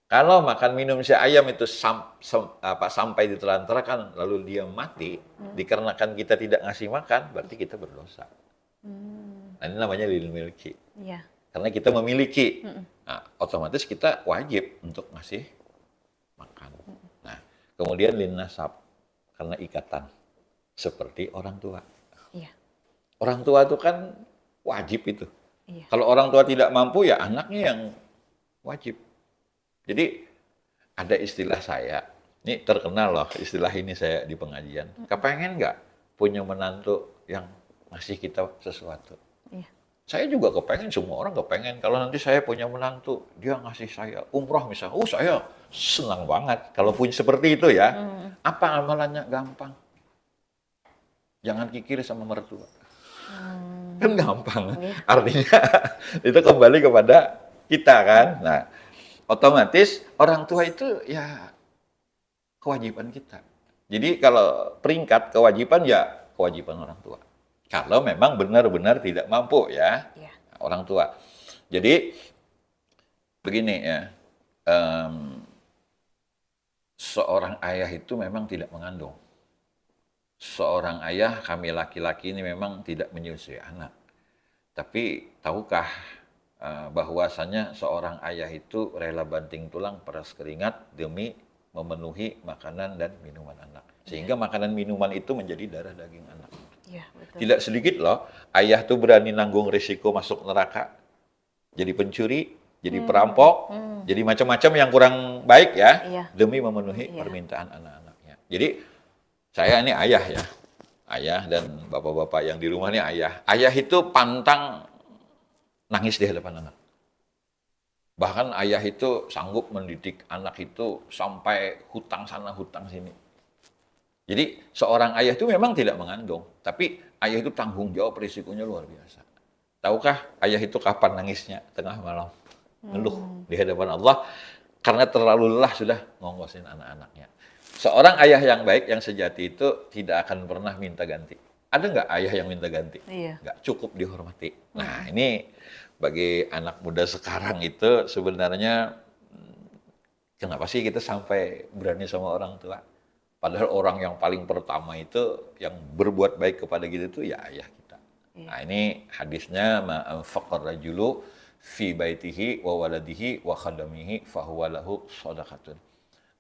Kalau makan minum si ayam itu sampai ditelantarkan lalu dia mati, dikarenakan kita tidak ngasih makan, berarti kita berdosa. Nah, ini namanya lil milki. Iya. Karena kita memiliki, nah, otomatis kita wajib untuk ngasih makan. Nah, kemudian lin nasab, karena ikatan seperti orang tua. Iya. Orang tua itu kan wajib itu. Iya. Kalau orang tua tidak mampu ya anaknya yang wajib. Jadi ada istilah saya, ini terkenal loh istilah ini saya di pengajian. Kepengen nggak punya menantu yang ngasih kita sesuatu? Iya. Saya juga kepengen, semua orang kepengen. Kalau nanti saya punya menantu, dia ngasih saya umroh misalnya, saya senang banget. Kalau punya seperti itu ya, apa amalannya? Gampang. Jangan kikir sama mertua. Kan gampang. Artinya itu kembali kepada kita kan. Nah, otomatis orang tua itu ya kewajiban kita. Jadi kalau peringkat kewajiban ya kewajiban orang tua. Kalau memang benar-benar tidak mampu ya, orang tua. Jadi begini ya, seorang ayah itu memang tidak mengandung. seorang ayah, kami laki-laki ini memang tidak menyusui anak. Tapi tahukah bahwasanya seorang ayah itu rela banting tulang peras keringat demi memenuhi makanan dan minuman anak. Sehingga makanan minuman itu menjadi darah daging anak. Iya, betul. Tidak sedikit loh, ayah tuh berani nanggung risiko masuk neraka, jadi pencuri, jadi perampok, jadi macam-macam yang kurang baik ya, Iya. demi memenuhi Iya. permintaan anak-anaknya. Jadi saya ini ayah ya, ayah dan bapak-bapak yang di rumah ini ayah. Ayah itu pantang nangis di hadapan anak. Bahkan ayah itu sanggup mendidik anak itu sampai hutang sana hutang sini. Jadi seorang ayah itu memang tidak mengandung, tapi ayah itu tanggung jawab risikonya luar biasa. Tahukah ayah itu kapan nangisnya? Tengah malam. Ngeluh di hadapan Allah karena terlalu lelah sudah ngonggosin anak-anaknya. Seorang ayah yang baik, yang sejati itu tidak akan pernah minta ganti. Ada nggak ayah yang minta ganti? Iya. Nggak, cukup dihormati. Nah, ini bagi anak muda sekarang itu sebenarnya kenapa sih kita sampai berani sama orang tua? Padahal orang yang paling pertama itu yang berbuat baik kepada kita itu ya ayah kita. Iya. Nah, ini hadisnya ma'anfaqar rajulu fi baitihi wa waladihi wa khadamihi fahuwa lahu shadaqatun.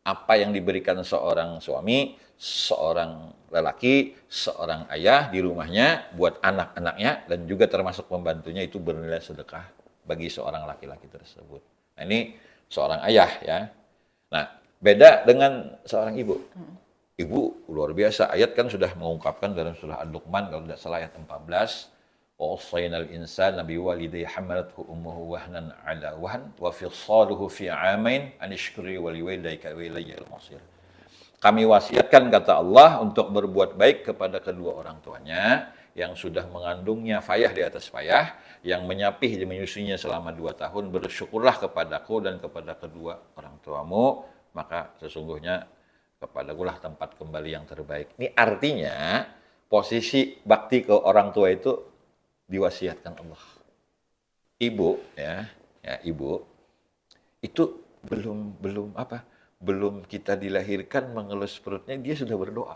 Apa yang diberikan seorang suami, seorang lelaki, seorang ayah di rumahnya buat anak-anaknya dan juga termasuk pembantunya itu bernilai sedekah bagi seorang laki-laki tersebut. Nah, ini seorang ayah ya. Nah, beda dengan seorang ibu. Ibu luar biasa, ayat kan sudah mengungkapkan dalam surah Al-Luqman kalau tidak salah ayat 14, "Wasainal insana biwalidayhi hamalathu ummuhu wahnan 'ala wahn wa fisaluhu fi 'amain an ishkuri wa liwalidayka wa ilayya al-masir." Kami wasiatkan kata Allah untuk berbuat baik kepada kedua orang tuanya yang sudah mengandungnya payah di atas payah, yang menyapih dan menyusuinya selama 2 tahun, bersyukurlah kepadaku dan kepada kedua orang tuamu, maka sesungguhnya kepadakulah tempat kembali yang terbaik. Ini artinya posisi bakti ke orang tua itu diwasiatkan Allah. Ibu ya ibu itu belum kita dilahirkan mengelus perutnya dia sudah berdoa.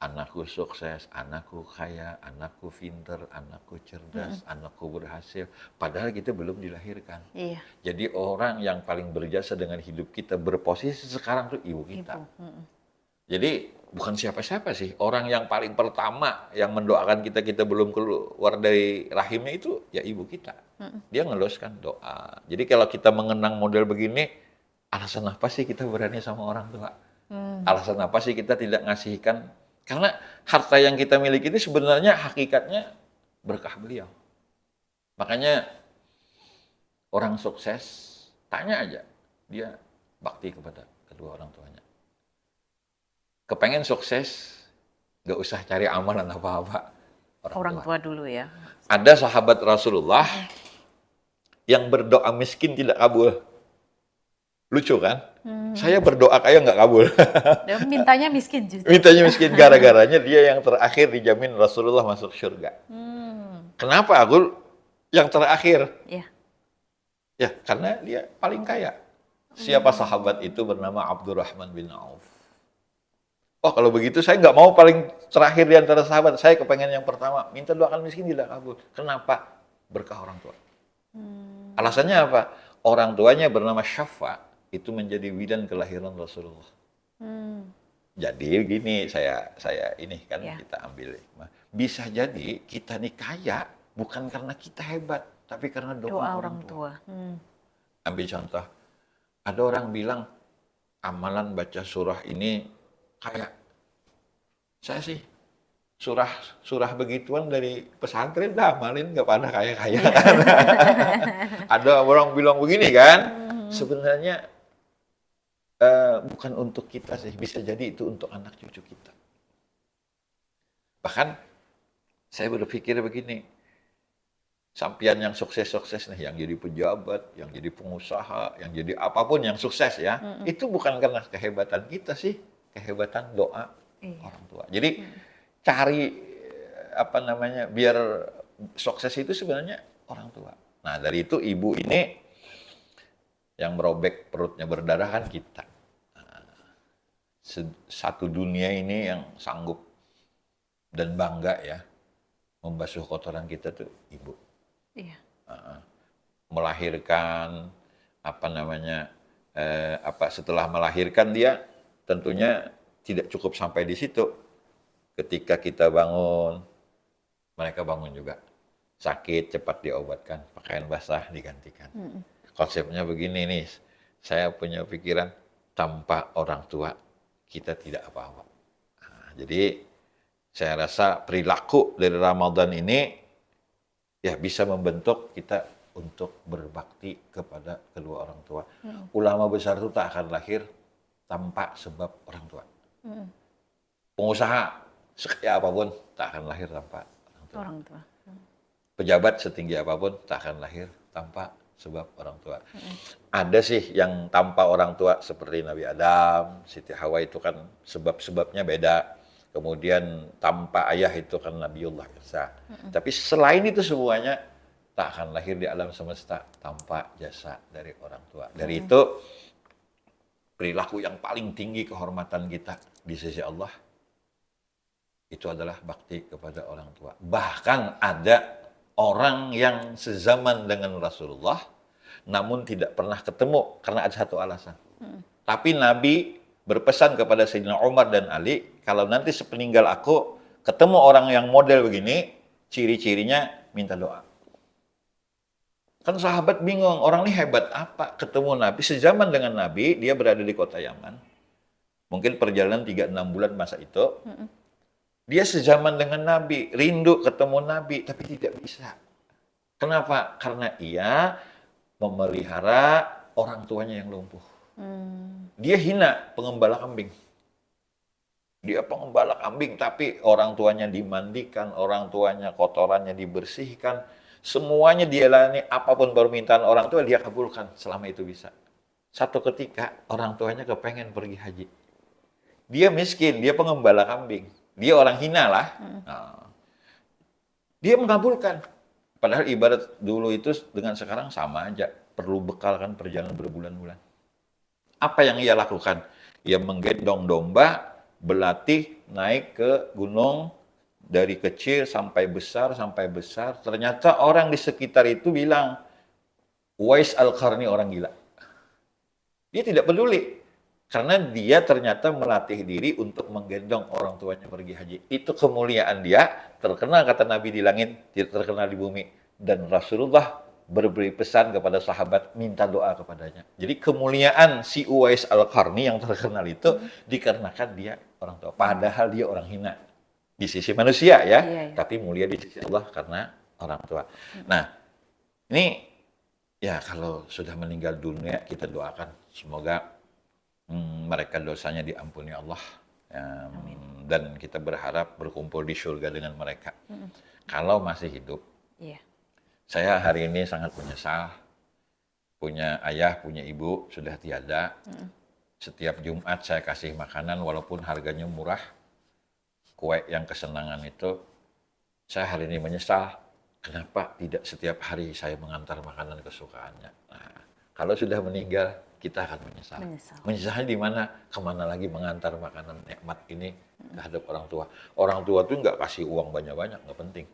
Anakku sukses, anakku kaya, anakku pinter, anakku cerdas, anakku berhasil. Padahal kita belum dilahirkan. Iya. Jadi orang yang paling berjasa dengan hidup kita berposisi sekarang tuh ibu kita. Jadi bukan siapa-siapa sih. Orang yang paling pertama yang mendoakan kita belum keluar dari rahimnya itu ya ibu kita. Dia ngeloskan doa. Jadi kalau kita mengenang model begini, alasan apa sih kita berani sama orang tua? Alasan apa sih kita tidak ngasihkan? Karena harta yang kita miliki itu sebenarnya hakikatnya berkah beliau. Makanya orang sukses, tanya aja, dia bakti kepada kedua orang tuanya. Kepengen sukses, gak usah cari amalan apa-apa. Orang tua dulu ya. Ada sahabat Rasulullah yang berdoa miskin tidak kabul. Lucu kan? Saya berdoa kaya nggak kabul. Dan mintanya miskin justru. Mintanya miskin gara-garanya dia yang terakhir dijamin Rasulullah masuk surga. Kenapa aku yang terakhir? Iya. Ya, karena dia paling kaya. Siapa sahabat itu bernama Abdurrahman bin Auf. Oh, kalau begitu saya nggak mau paling terakhir di antara sahabat. Saya kepengen yang pertama. Minta doakan miskin tidak kabul. Kenapa? Berkah orang tua. Alasannya apa? Orang tuanya bernama Syafa. Itu menjadi bidan kelahiran Rasulullah. Jadi begini, saya ini kan kita ambil hikmah. Bisa jadi kita nih kaya bukan karena kita hebat, tapi karena doa orang tua. Ambil contoh, ada orang bilang amalan baca surah ini kayak saya sih surah begituan dari pesantren dah amalin nggak pada kaya-kaya. Ada orang bilang begini kan, sebenarnya bukan untuk kita sih, bisa jadi itu untuk anak cucu kita. Bahkan saya berpikir begini, sampian yang sukses-sukses nih, yang jadi pejabat, yang jadi pengusaha, yang jadi apapun yang sukses ya, itu bukan karena kehebatan kita sih, kehebatan doa orang tua. Jadi cari biar sukses itu sebenarnya orang tua. Nah dari itu ibu ini yang merobek perutnya berdarah kan kita. satu dunia ini yang sanggup dan bangga ya membasuh kotoran kita tuh ibu. Iya. Melahirkan apa namanya setelah melahirkan dia tentunya tidak cukup sampai di situ. Ketika kita bangun, mereka bangun juga. Sakit cepat diobatkan, pakaian basah digantikan. Konsepnya begini nih, saya punya pikiran tanpa orang tua kita tidak apa-apa. Nah, jadi saya rasa perilaku dari Ramadan ini ya bisa membentuk kita untuk berbakti kepada kedua orang tua. Ulama besar itu tak akan lahir tanpa sebab orang tua. Pengusaha sekaya apapun tak akan lahir tanpa orang tua. Orang tua. Pejabat setinggi apapun tak akan lahir tanpa sebab orang tua. Ada sih yang tanpa orang tua seperti Nabi Adam, Siti Hawa itu kan sebab-sebabnya beda. Kemudian tanpa ayah itu kan Nabiullah Isa. Tapi selain itu semuanya tak akan lahir di alam semesta tanpa jasa dari orang tua. Dari itu perilaku yang paling tinggi kehormatan kita di sisi Allah itu adalah bakti kepada orang tua. Bahkan ada orang yang sezaman dengan Rasulullah namun tidak pernah ketemu karena ada satu alasan. Tapi Nabi berpesan kepada Sayyidina Umar dan Ali, kalau nanti sepeninggal aku ketemu orang yang model begini, ciri-cirinya minta doa. Kan sahabat bingung, orang ini hebat apa? Ketemu Nabi, sezaman dengan Nabi, dia berada di kota Yaman. Mungkin perjalanan 3-6 bulan masa itu. Dia sezaman dengan Nabi, rindu ketemu Nabi, tapi tidak bisa. Kenapa? Karena ia memelihara orang tuanya yang lumpuh. Dia hina pengembala kambing. Dia pengembala kambing, tapi orang tuanya dimandikan, orang tuanya kotorannya dibersihkan, semuanya dia layani, apapun permintaan orang tua dia kabulkan selama itu bisa. Satu ketika orang tuanya kepengen pergi haji. Dia miskin, dia pengembala kambing. Dia orang hina lah. Nah, dia mengabulkan. Padahal ibarat dulu itu dengan sekarang sama aja. Perlu bekal kan perjalanan berbulan-bulan. Apa yang ia lakukan? Ia menggendong domba, berlatih naik ke gunung dari kecil sampai besar. Ternyata orang di sekitar itu bilang, Uwais Al-Qarni orang gila. Dia tidak peduli. Karena dia ternyata melatih diri untuk menggendong orang tuanya pergi haji. Itu kemuliaan dia, terkenal kata Nabi di langit, tidak terkenal di bumi. Dan Rasulullah berberi pesan kepada sahabat, minta doa kepadanya. Jadi kemuliaan si Uwais Al-Qarni yang terkenal itu dikarenakan dia orang tua. Padahal dia orang hina di sisi manusia ya, tapi mulia di sisi Allah karena orang tua. Nah, ini ya kalau sudah meninggal dunia kita doakan semoga mereka dosanya diampuni Allah dan kita berharap berkumpul di surga dengan mereka. Kalau masih hidup, saya hari ini sangat menyesal punya ayah, punya ibu sudah tiada. Setiap Jumat saya kasih makanan walaupun harganya murah, kue yang kesenangan itu. Saya hari ini menyesal kenapa tidak setiap hari saya mengantar makanan kesukaannya. Nah, kalau sudah meninggal kita akan menyesal. Menyesalnya di mana? Kemana lagi mengantar makanan nikmat ini terhadap orang tua. Orang tua tuh nggak kasih uang banyak-banyak, nggak penting.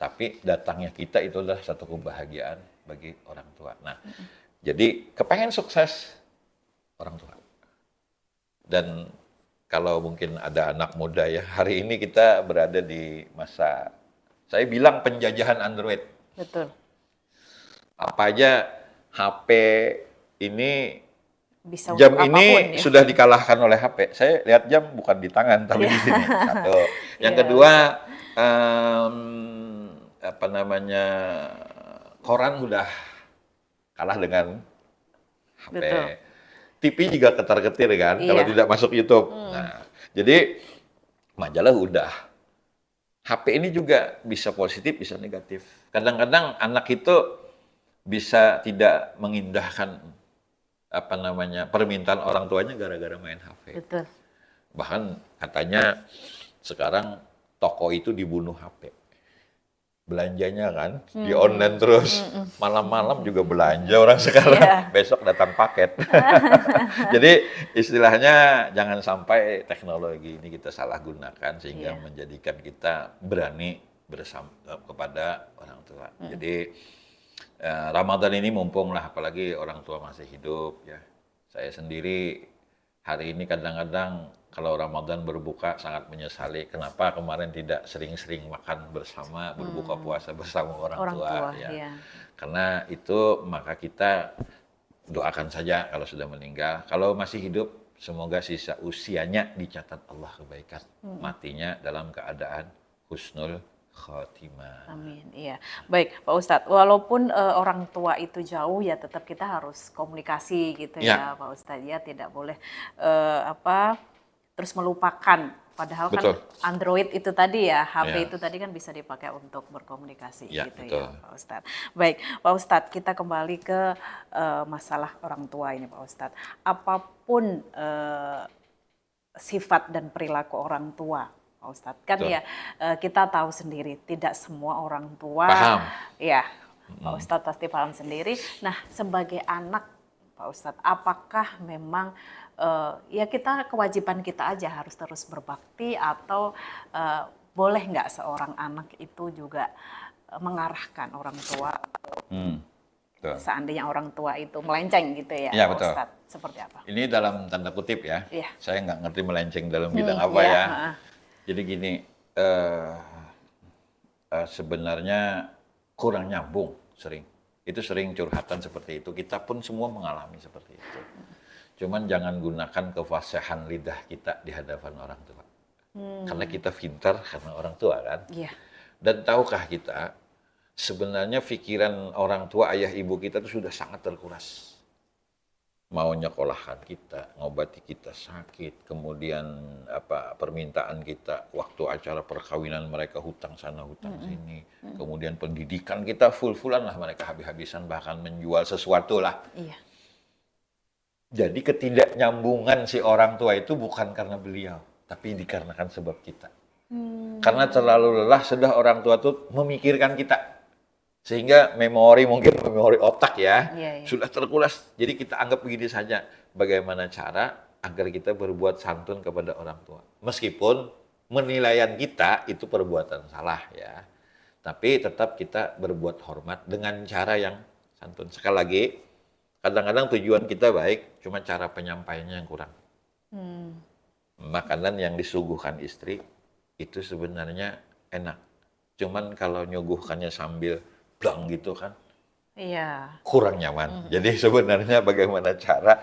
Tapi datangnya kita itu adalah satu kebahagiaan bagi orang tua. Nah, jadi kepengen sukses orang tua. Dan kalau mungkin ada anak muda ya, hari ini kita berada di masa, saya bilang penjajahan Android. Betul. Apa aja HP ini bisa jam ini apapun, ya? sudah dikalahkan oleh HP. Saya lihat jam bukan di tangan tapi di sini. Satu. Yang kedua, koran udah kalah dengan HP. Betul. TV juga ketar-ketir kan kalau tidak masuk YouTube. Nah, jadi majalah udah. HP ini juga bisa positif, bisa negatif. Kadang-kadang anak itu bisa tidak mengindahkan permintaan orang tuanya gara-gara main HP. Betul. Bahkan katanya sekarang toko itu dibunuh HP. belanjanya kan di online terus. Malam-malam juga belanja orang sekarang. Iya. Besok datang paket. Jadi istilahnya jangan sampai teknologi ini kita salah gunakan sehingga Iya. menjadikan kita berani bersama kepada orang tua. Jadi Ramadan ini mumpung lah, apalagi orang tua masih hidup ya. Saya sendiri hari ini kadang-kadang kalau Ramadan berbuka sangat menyesali kenapa kemarin tidak sering-sering makan bersama, berbuka puasa bersama orang Orang tua tua, ya. iya. Karena itu maka kita doakan saja kalau sudah meninggal. Kalau masih hidup, semoga sisa usianya dicatat Allah kebaikan. Matinya dalam keadaan husnul khotimah. Amin. Iya. Baik, Pak Ustadz. Walaupun orang tua itu jauh, ya tetap kita harus komunikasi gitu Ya. ya, Pak Ustadz. Ya tidak boleh terus melupakan. Padahal Betul. kan Android itu tadi ya, HP Ya. itu tadi kan bisa dipakai untuk berkomunikasi Ya, gitu betul. ya, Pak Ustadz. Baik, Pak Ustadz, kita kembali ke masalah orang tua ini, Pak Ustadz. Apapun sifat dan perilaku orang tua, Pak Ustadz. Kan Betul. ya kita tahu sendiri, tidak semua orang tua Paham. ya, Pak Ustadz pasti paham sendiri. Nah, sebagai anak, Pak Ustadz, apakah memang ya kita kewajiban kita aja harus terus berbakti atau boleh nggak seorang anak itu juga mengarahkan orang tua Betul. seandainya orang tua itu melenceng gitu ya, Iya, Pak betul. Ustadz? Seperti apa? Ini dalam tanda kutip ya. Iya. Saya nggak ngerti melenceng dalam bidang apa Iya, ya. heeh. Jadi gini, sebenarnya kurang nyambung sering. Itu sering curhatan seperti itu. Kita pun semua mengalami seperti itu. Cuman jangan gunakan kefasihan lidah kita di hadapan orang tua. Karena kita pintar karena orang tua kan. Iya. Dan tahukah kita, sebenarnya pikiran orang tua, ayah ibu kita itu sudah sangat terkuras. Mau nyekolahkan kita, ngobati kita sakit, kemudian permintaan kita waktu acara perkawinan mereka hutang sana hutang sini, kemudian pendidikan kita full-fullan lah mereka habis-habisan, bahkan menjual sesuatu lah. Iya. Jadi ketidaknyambungan si orang tua itu bukan karena beliau, tapi dikarenakan sebab kita. Karena terlalu lelah sudah orang tua tuh memikirkan kita. Sehingga memori otak ya, Iya, iya. sudah terkuras. Jadi kita anggap begini saja, bagaimana cara agar kita berbuat santun kepada orang tua. Meskipun penilaian kita itu perbuatan salah ya. Tapi tetap kita berbuat hormat dengan cara yang santun. Sekali lagi, kadang-kadang tujuan kita baik, cuma cara penyampaiannya yang kurang. Makanan yang disuguhkan istri itu sebenarnya enak. Cuman kalau nyuguhkannya sambil blang gitu kan, Iya. kurang nyaman. Jadi sebenarnya bagaimana cara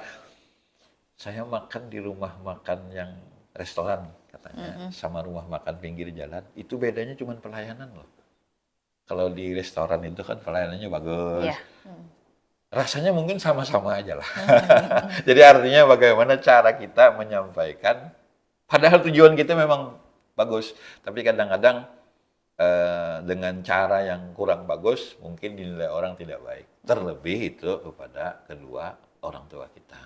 saya makan di rumah makan yang restoran katanya sama rumah makan pinggir jalan, itu bedanya cuma pelayanan loh. Kalau di restoran itu kan pelayanannya bagus. Iya. Rasanya mungkin sama-sama aja lah. Jadi artinya bagaimana cara kita menyampaikan, padahal tujuan kita memang bagus, tapi kadang-kadang dengan cara yang kurang bagus mungkin dinilai orang tidak baik. Terlebih itu kepada kedua orang tua kita.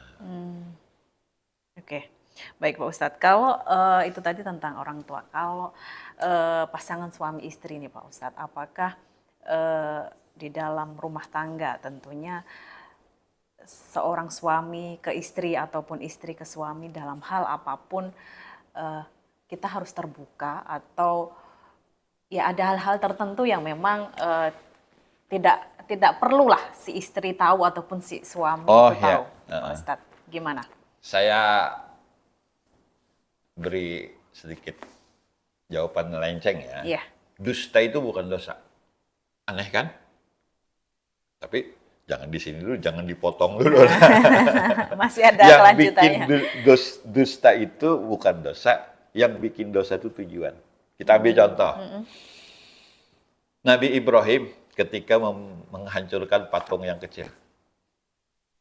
Oke, baik Pak Ustadz. Kalau itu tadi tentang orang tua, kalau pasangan suami istri nih Pak Ustadz, apakah di dalam rumah tangga tentunya seorang suami ke istri ataupun istri ke suami dalam hal apapun kita harus terbuka atau ya ada hal-hal tertentu yang memang tidak perlulah si istri tahu ataupun si suami itu tahu, Pak Ustadz. Gimana? Saya beri sedikit jawaban melenceng ya. Iya. Dusta itu bukan dosa. Aneh kan? Tapi jangan di sini dulu, jangan dipotong dulu lah. Masih ada Yang kelanjutannya. bikin dusta itu bukan dosa, yang bikin dosa itu tujuan. Kita ambil contoh. Nabi Ibrahim ketika menghancurkan patung yang kecil.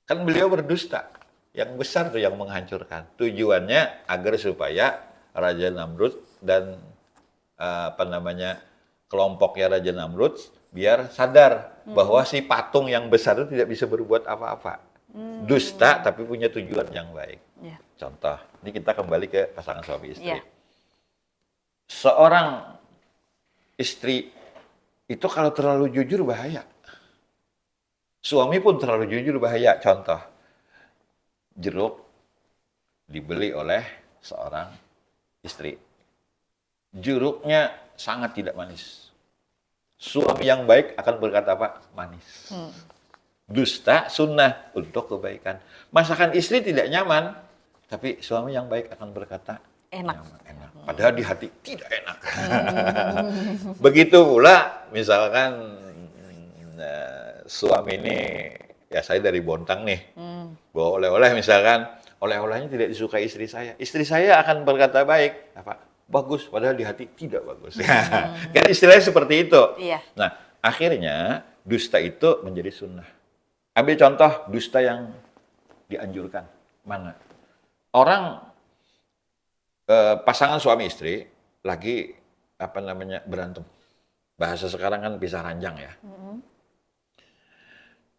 Kan beliau berdusta. Yang besar tuh yang menghancurkan. Tujuannya agar supaya Raja Namrud dan kelompoknya Raja Namrud biar sadar bahwa si patung yang besar itu tidak bisa berbuat apa-apa. Dusta tapi punya tujuan yang baik. Yeah. Contoh, ini kita kembali ke pasangan suami istri. Yeah. Seorang istri itu kalau terlalu jujur bahaya. Suami pun terlalu jujur bahaya. Contoh, jeruk dibeli oleh seorang istri. Jeruknya sangat tidak manis. Suami yang baik akan berkata apa? Manis. Dusta sunnah untuk kebaikan. Masakan istri tidak nyaman, tapi suami yang baik akan berkata Enak. nyaman, enak. Padahal di hati tidak enak. Begitu pula misalkan suami ini, ya saya dari Bontang nih, bawa oleh-oleh misalkan, oleh-olehnya tidak disukai istri saya. Istri saya akan berkata baik, apa? Bagus, padahal di hati tidak bagus. Kan istilahnya seperti itu. Iya. Nah, akhirnya dusta itu menjadi sunnah. Ambil contoh dusta yang dianjurkan. Mana? Orang pasangan suami istri lagi berantem. Bahasa sekarang kan pisah ranjang ya.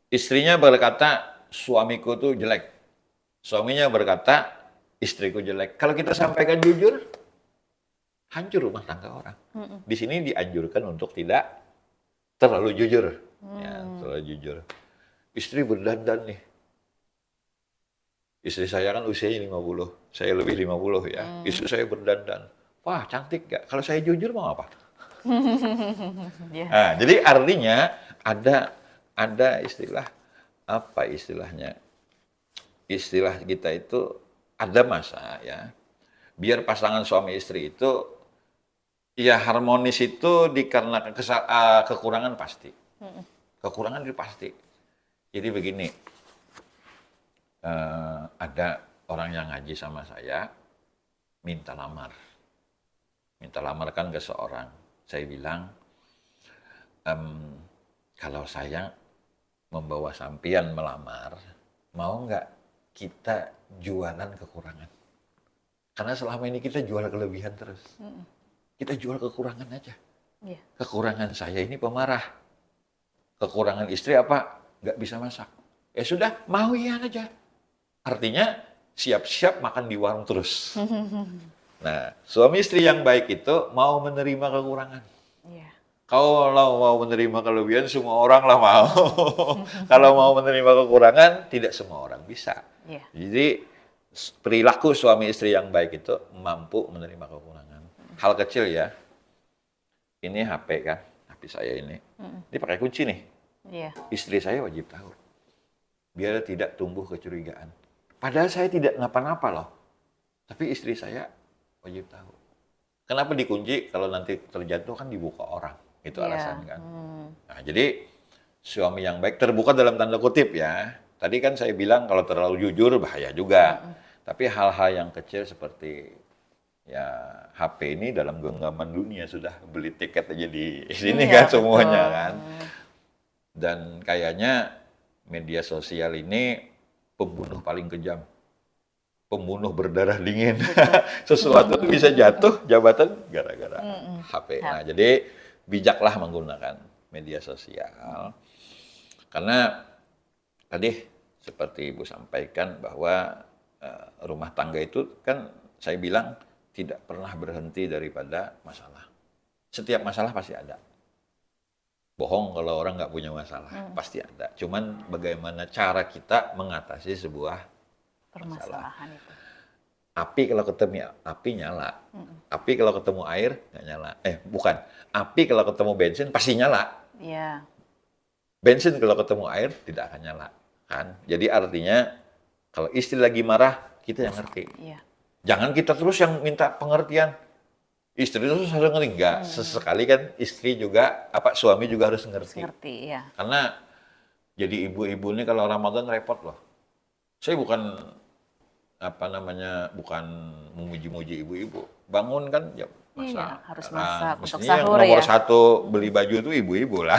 Istrinya berkata suamiku tuh jelek. Suaminya berkata istriku jelek. Kalau kita sampaikan jujur, hancur rumah tangga orang. Di sini dianjurkan untuk tidak terlalu jujur. Ya, terlalu jujur. Istri berdandan nih. Istri saya kan usianya 50, saya lebih 50 ya. Istri saya berdandan. Wah, cantik gak? Kalau saya jujur mau apa? Yeah. Nah, jadi artinya ada istilah, apa istilahnya? Istilah kita itu ada masa ya. Biar pasangan suami istri itu ya harmonis itu dikarenakan kekurangan pasti. Kekurangan itu pasti. Jadi begini, ada orang yang ngaji sama saya, minta lamar. Minta lamar kan ke seorang. Saya bilang, kalau saya membawa sampian melamar, mau nggak kita jualan kekurangan? Karena selama ini kita jual kelebihan terus. Kita jual kekurangan aja. Yeah. Kekurangan saya ini pemarah. Kekurangan istri apa? Nggak bisa masak. Ya sudah, mau iya aja. Artinya siap-siap makan di warung terus. Nah, suami istri yang baik itu mau menerima kekurangan. Yeah. Kalau mau menerima kelebihan, semua orang lah mau. Kalau mau menerima kekurangan, tidak semua orang bisa. Yeah. Jadi, perilaku suami istri yang baik itu mampu menerima kekurangan. Hal kecil ya. Ini HP kan, HP saya ini. Ini pakai kunci nih. Yeah. Istri saya wajib tahu. Biar tidak tumbuh kecurigaan. Padahal saya tidak ngapa-ngapa loh. Tapi istri saya wajib tahu. Kenapa dikunci? Kalau nanti terjatuh kan dibuka orang. Itu alasan kan. Nah, jadi suami yang baik terbuka dalam tanda kutip ya. Tadi kan saya bilang kalau terlalu jujur bahaya juga. Tapi hal-hal yang kecil seperti ya HP ini dalam genggaman dunia sudah beli tiket aja di sini kan semuanya kan. Dan kayaknya media sosial ini pembunuh paling kejam. Pembunuh berdarah dingin. Sesuatu itu bisa jatuh jabatan gara-gara HP. Nah, jadi bijaklah menggunakan media sosial. Karena tadi seperti Ibu sampaikan bahwa rumah tangga itu kan saya bilang tidak pernah berhenti daripada masalah. Setiap masalah pasti ada. Bohong kalau orang nggak punya masalah. Pasti ada. Cuman bagaimana cara kita mengatasi sebuah Permasalahan itu. Api kalau ketemu api nyala. Api kalau ketemu air nggak nyala. Bukan. Api kalau ketemu bensin pasti nyala. Iya. Bensin kalau ketemu air tidak akan nyala. Kan? Jadi artinya kalau istri lagi marah, kita yang ngerti. Iya. Jangan kita terus yang minta pengertian. Istri terus harus ngerti. Enggak. Sesekali kan istri juga, suami juga harus ngerti. Ngerti, ya. Karena jadi ibu-ibu ini kalau Ramadan repot loh. Saya bukan bukan memuji-muji ibu-ibu. Bangun kan ya masak. Iya, harus masak untuk mestinya sahur nomor ya. satu beli baju itu ibu-ibu lah.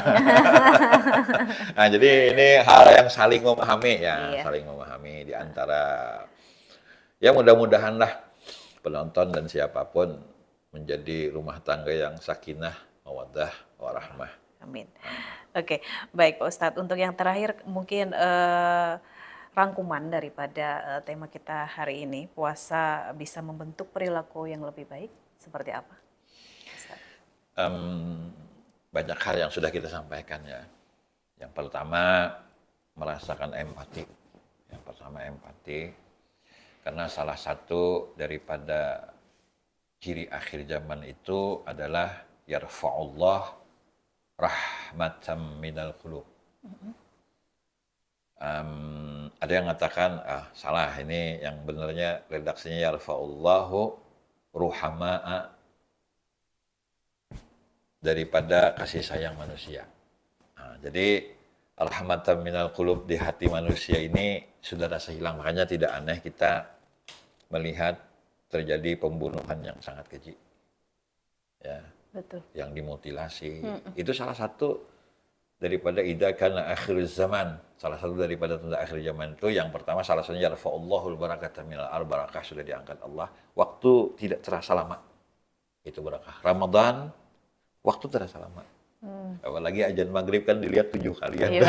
Nah, jadi ini hal yang saling memahami ya, Iya. saling memahami di antara ya mudah-mudahan lah penonton dan siapapun menjadi rumah tangga yang sakinah, mawaddah, warahmah. Amin. Oke, baik Pak Ustadz. Untuk yang terakhir mungkin rangkuman daripada tema kita hari ini, puasa bisa membentuk perilaku yang lebih baik, seperti apa? Ustadz? banyak hal yang sudah kita sampaikan ya. Yang pertama, merasakan empati. Yang pertama empati, karena salah satu daripada ciri akhir zaman itu adalah yarfa'ullah rahmatam minal qulub. Ada yang mengatakan, salah, ini yang benarnya redaksinya yarfa'ullahu ruhama'a, daripada kasih sayang manusia. Jadi rahmatan minal qulub, di hati manusia ini sudah rasa hilang. Makanya tidak aneh kita melihat terjadi pembunuhan yang sangat keji. Ya, Betul. yang dimutilasi. Itu salah satu daripada idza kana akhir zaman. Salah satu daripada tanda akhir zaman itu yang pertama, salah satunya yarfa'ullahul barakata minal barakah, sudah diangkat Allah. Waktu tidak terasa lama. Itu barakah. Ramadan, waktu terasa lama. Apalagi ajan maghrib kan dilihat 7 kali ya. Iya.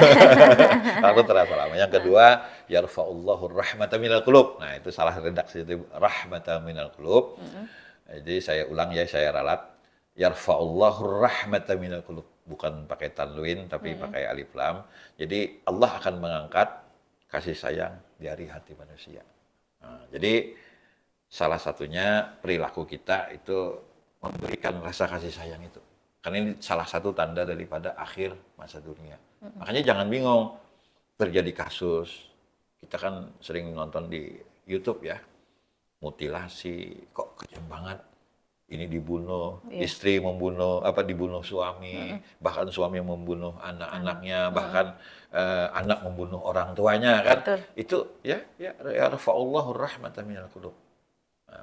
Waktu terasa lama. Yang kedua, yarfa'ullahur rahmata minal qulub. Nah, itu salah redaksi itu, rahmata minal qulub. Jadi saya ulang ya, saya ralat. Yarfa'ullahur rahmata minal qulub. Bukan pakai tanwin, tapi pakai alif lam. Jadi Allah akan mengangkat kasih sayang dari hati manusia. Nah, jadi salah satunya perilaku kita itu memberikan rasa kasih sayang itu. Karena ini salah satu tanda daripada akhir masa dunia. Makanya jangan bingung, terjadi kasus. Kita kan sering nonton di YouTube ya, mutilasi, kok kejam banget. Ini dibunuh, istri membunuh, dibunuh suami, bahkan suami membunuh anak-anaknya, bahkan anak membunuh orang tuanya kan. Betul. Itu ya yarfa'ullahur rahmata minal qulub.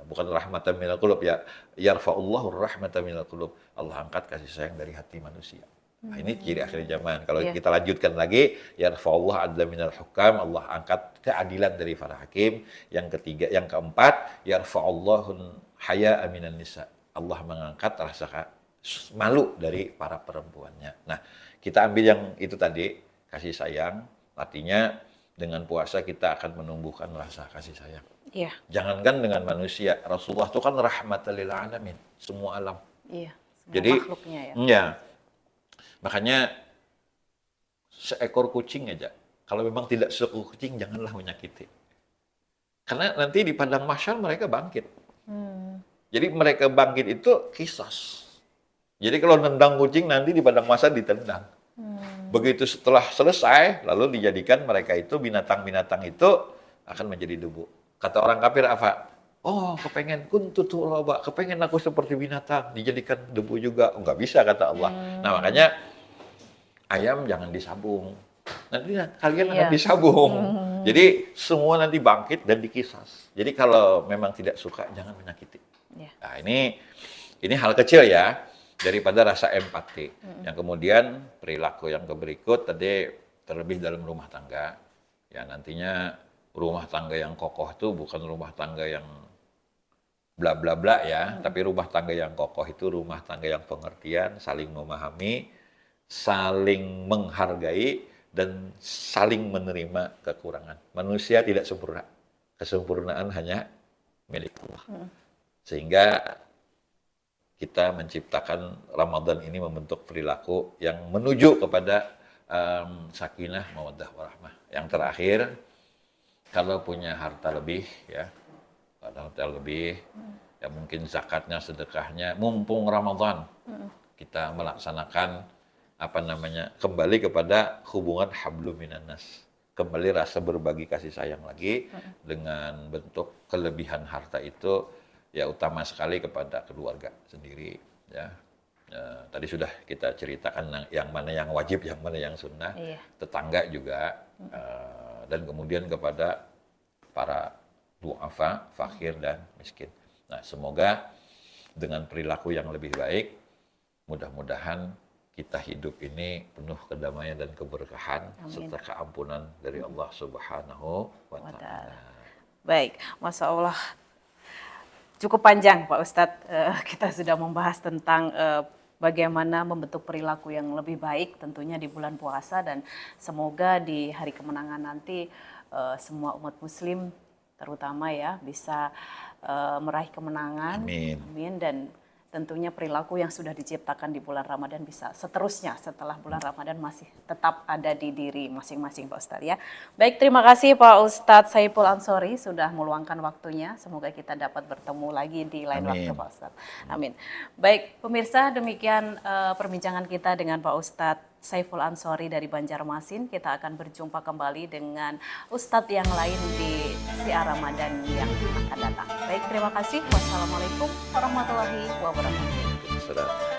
Bukan rahmatan minal qulub ya, yarfa'ullahur rahmatan minal qulub. Allah angkat kasih sayang dari hati manusia. Nah, ini ciri akhir zaman. Kalau kita lanjutkan lagi, yarfa'ullah adla minal hukam, Allah angkat keadilan dari para hakim. Yang ketiga, yang keempat, yarfa'ullahun haya minan nisa. Allah mengangkat rasa malu dari para perempuannya. Nah, kita ambil yang itu tadi, kasih sayang. Artinya dengan puasa kita akan menumbuhkan rasa kasih sayang. Iya. Jangankan dengan manusia, Rasulullah itu kan rahmatan lil alamin, semua alam. Iya. Semua Jadi makhluknya ya. ya, makanya seekor kucing aja, kalau memang tidak seekor kucing janganlah menyakiti. Karena nanti di padang mahsyar mereka bangkit. Jadi mereka bangkit itu kisos. Jadi kalau nendang kucing nanti di padang mahsyar ditendang. Begitu setelah selesai, lalu dijadikan mereka itu, binatang-binatang itu akan menjadi debu. Kata orang kafir apa? Oh, kepengen kuntu turaba, kepengen aku seperti binatang, dijadikan debu juga. Enggak bisa, kata Allah. Nah, makanya ayam jangan disabung. Nanti kalian akan disabung. Jadi semua nanti bangkit dan dikisas. Jadi kalau memang tidak suka, jangan menyakiti. Nah, ini hal kecil ya, daripada rasa empati. Yang kemudian perilaku yang berikut tadi, terlebih dalam rumah tangga. Ya, nantinya rumah tangga yang kokoh itu bukan rumah tangga yang bla bla bla ya, tapi rumah tangga yang kokoh itu rumah tangga yang pengertian, saling memahami, saling menghargai, dan saling menerima kekurangan. Manusia tidak sempurna. Kesempurnaan hanya milik Allah. Sehingga kita menciptakan Ramadan ini membentuk perilaku yang menuju kepada sakinah, mawaddah, warahmah. Yang terakhir, kalau punya harta lebih ya, ya mungkin zakatnya, sedekahnya, mumpung Ramadan, kita melaksanakan kembali kepada hubungan hablum minan nas. Kembali rasa berbagi kasih sayang lagi dengan bentuk kelebihan harta itu ya utama sekali kepada keluarga sendiri ya. Tadi sudah kita ceritakan yang mana yang wajib, yang mana yang sunnah, tetangga juga, dan kemudian kepada para du'afa, fakir dan miskin. Nah, semoga dengan perilaku yang lebih baik, mudah-mudahan kita hidup ini penuh kedamaian dan keberkahan serta keampunan dari Allah Subhanahu wa Ta'ala. Baik, Masya Allah. Cukup panjang Pak Ustadz, kita sudah membahas tentang bagaimana membentuk perilaku yang lebih baik tentunya di bulan puasa, dan semoga di hari kemenangan nanti semua umat muslim terutama ya bisa meraih kemenangan. Amin. Amin. Dan tentunya perilaku yang sudah diciptakan di bulan Ramadan bisa seterusnya setelah bulan Ramadan masih tetap ada di diri masing-masing Pak Ustadz ya. Baik, terima kasih Pak Ustadz Saiful Ansori sudah meluangkan waktunya. Semoga kita dapat bertemu lagi di lain Amin. waktu Pak Ustadz. Amin. Baik, pemirsa, demikian perbincangan kita dengan Pak Ustadz Saiful Ansori dari Banjarmasin. Kita akan berjumpa kembali dengan Ustadz yang lain di siar Ramadan yang akan datang. Baik, terima kasih. Wassalamualaikum warahmatullahi wabarakatuh. Sudah.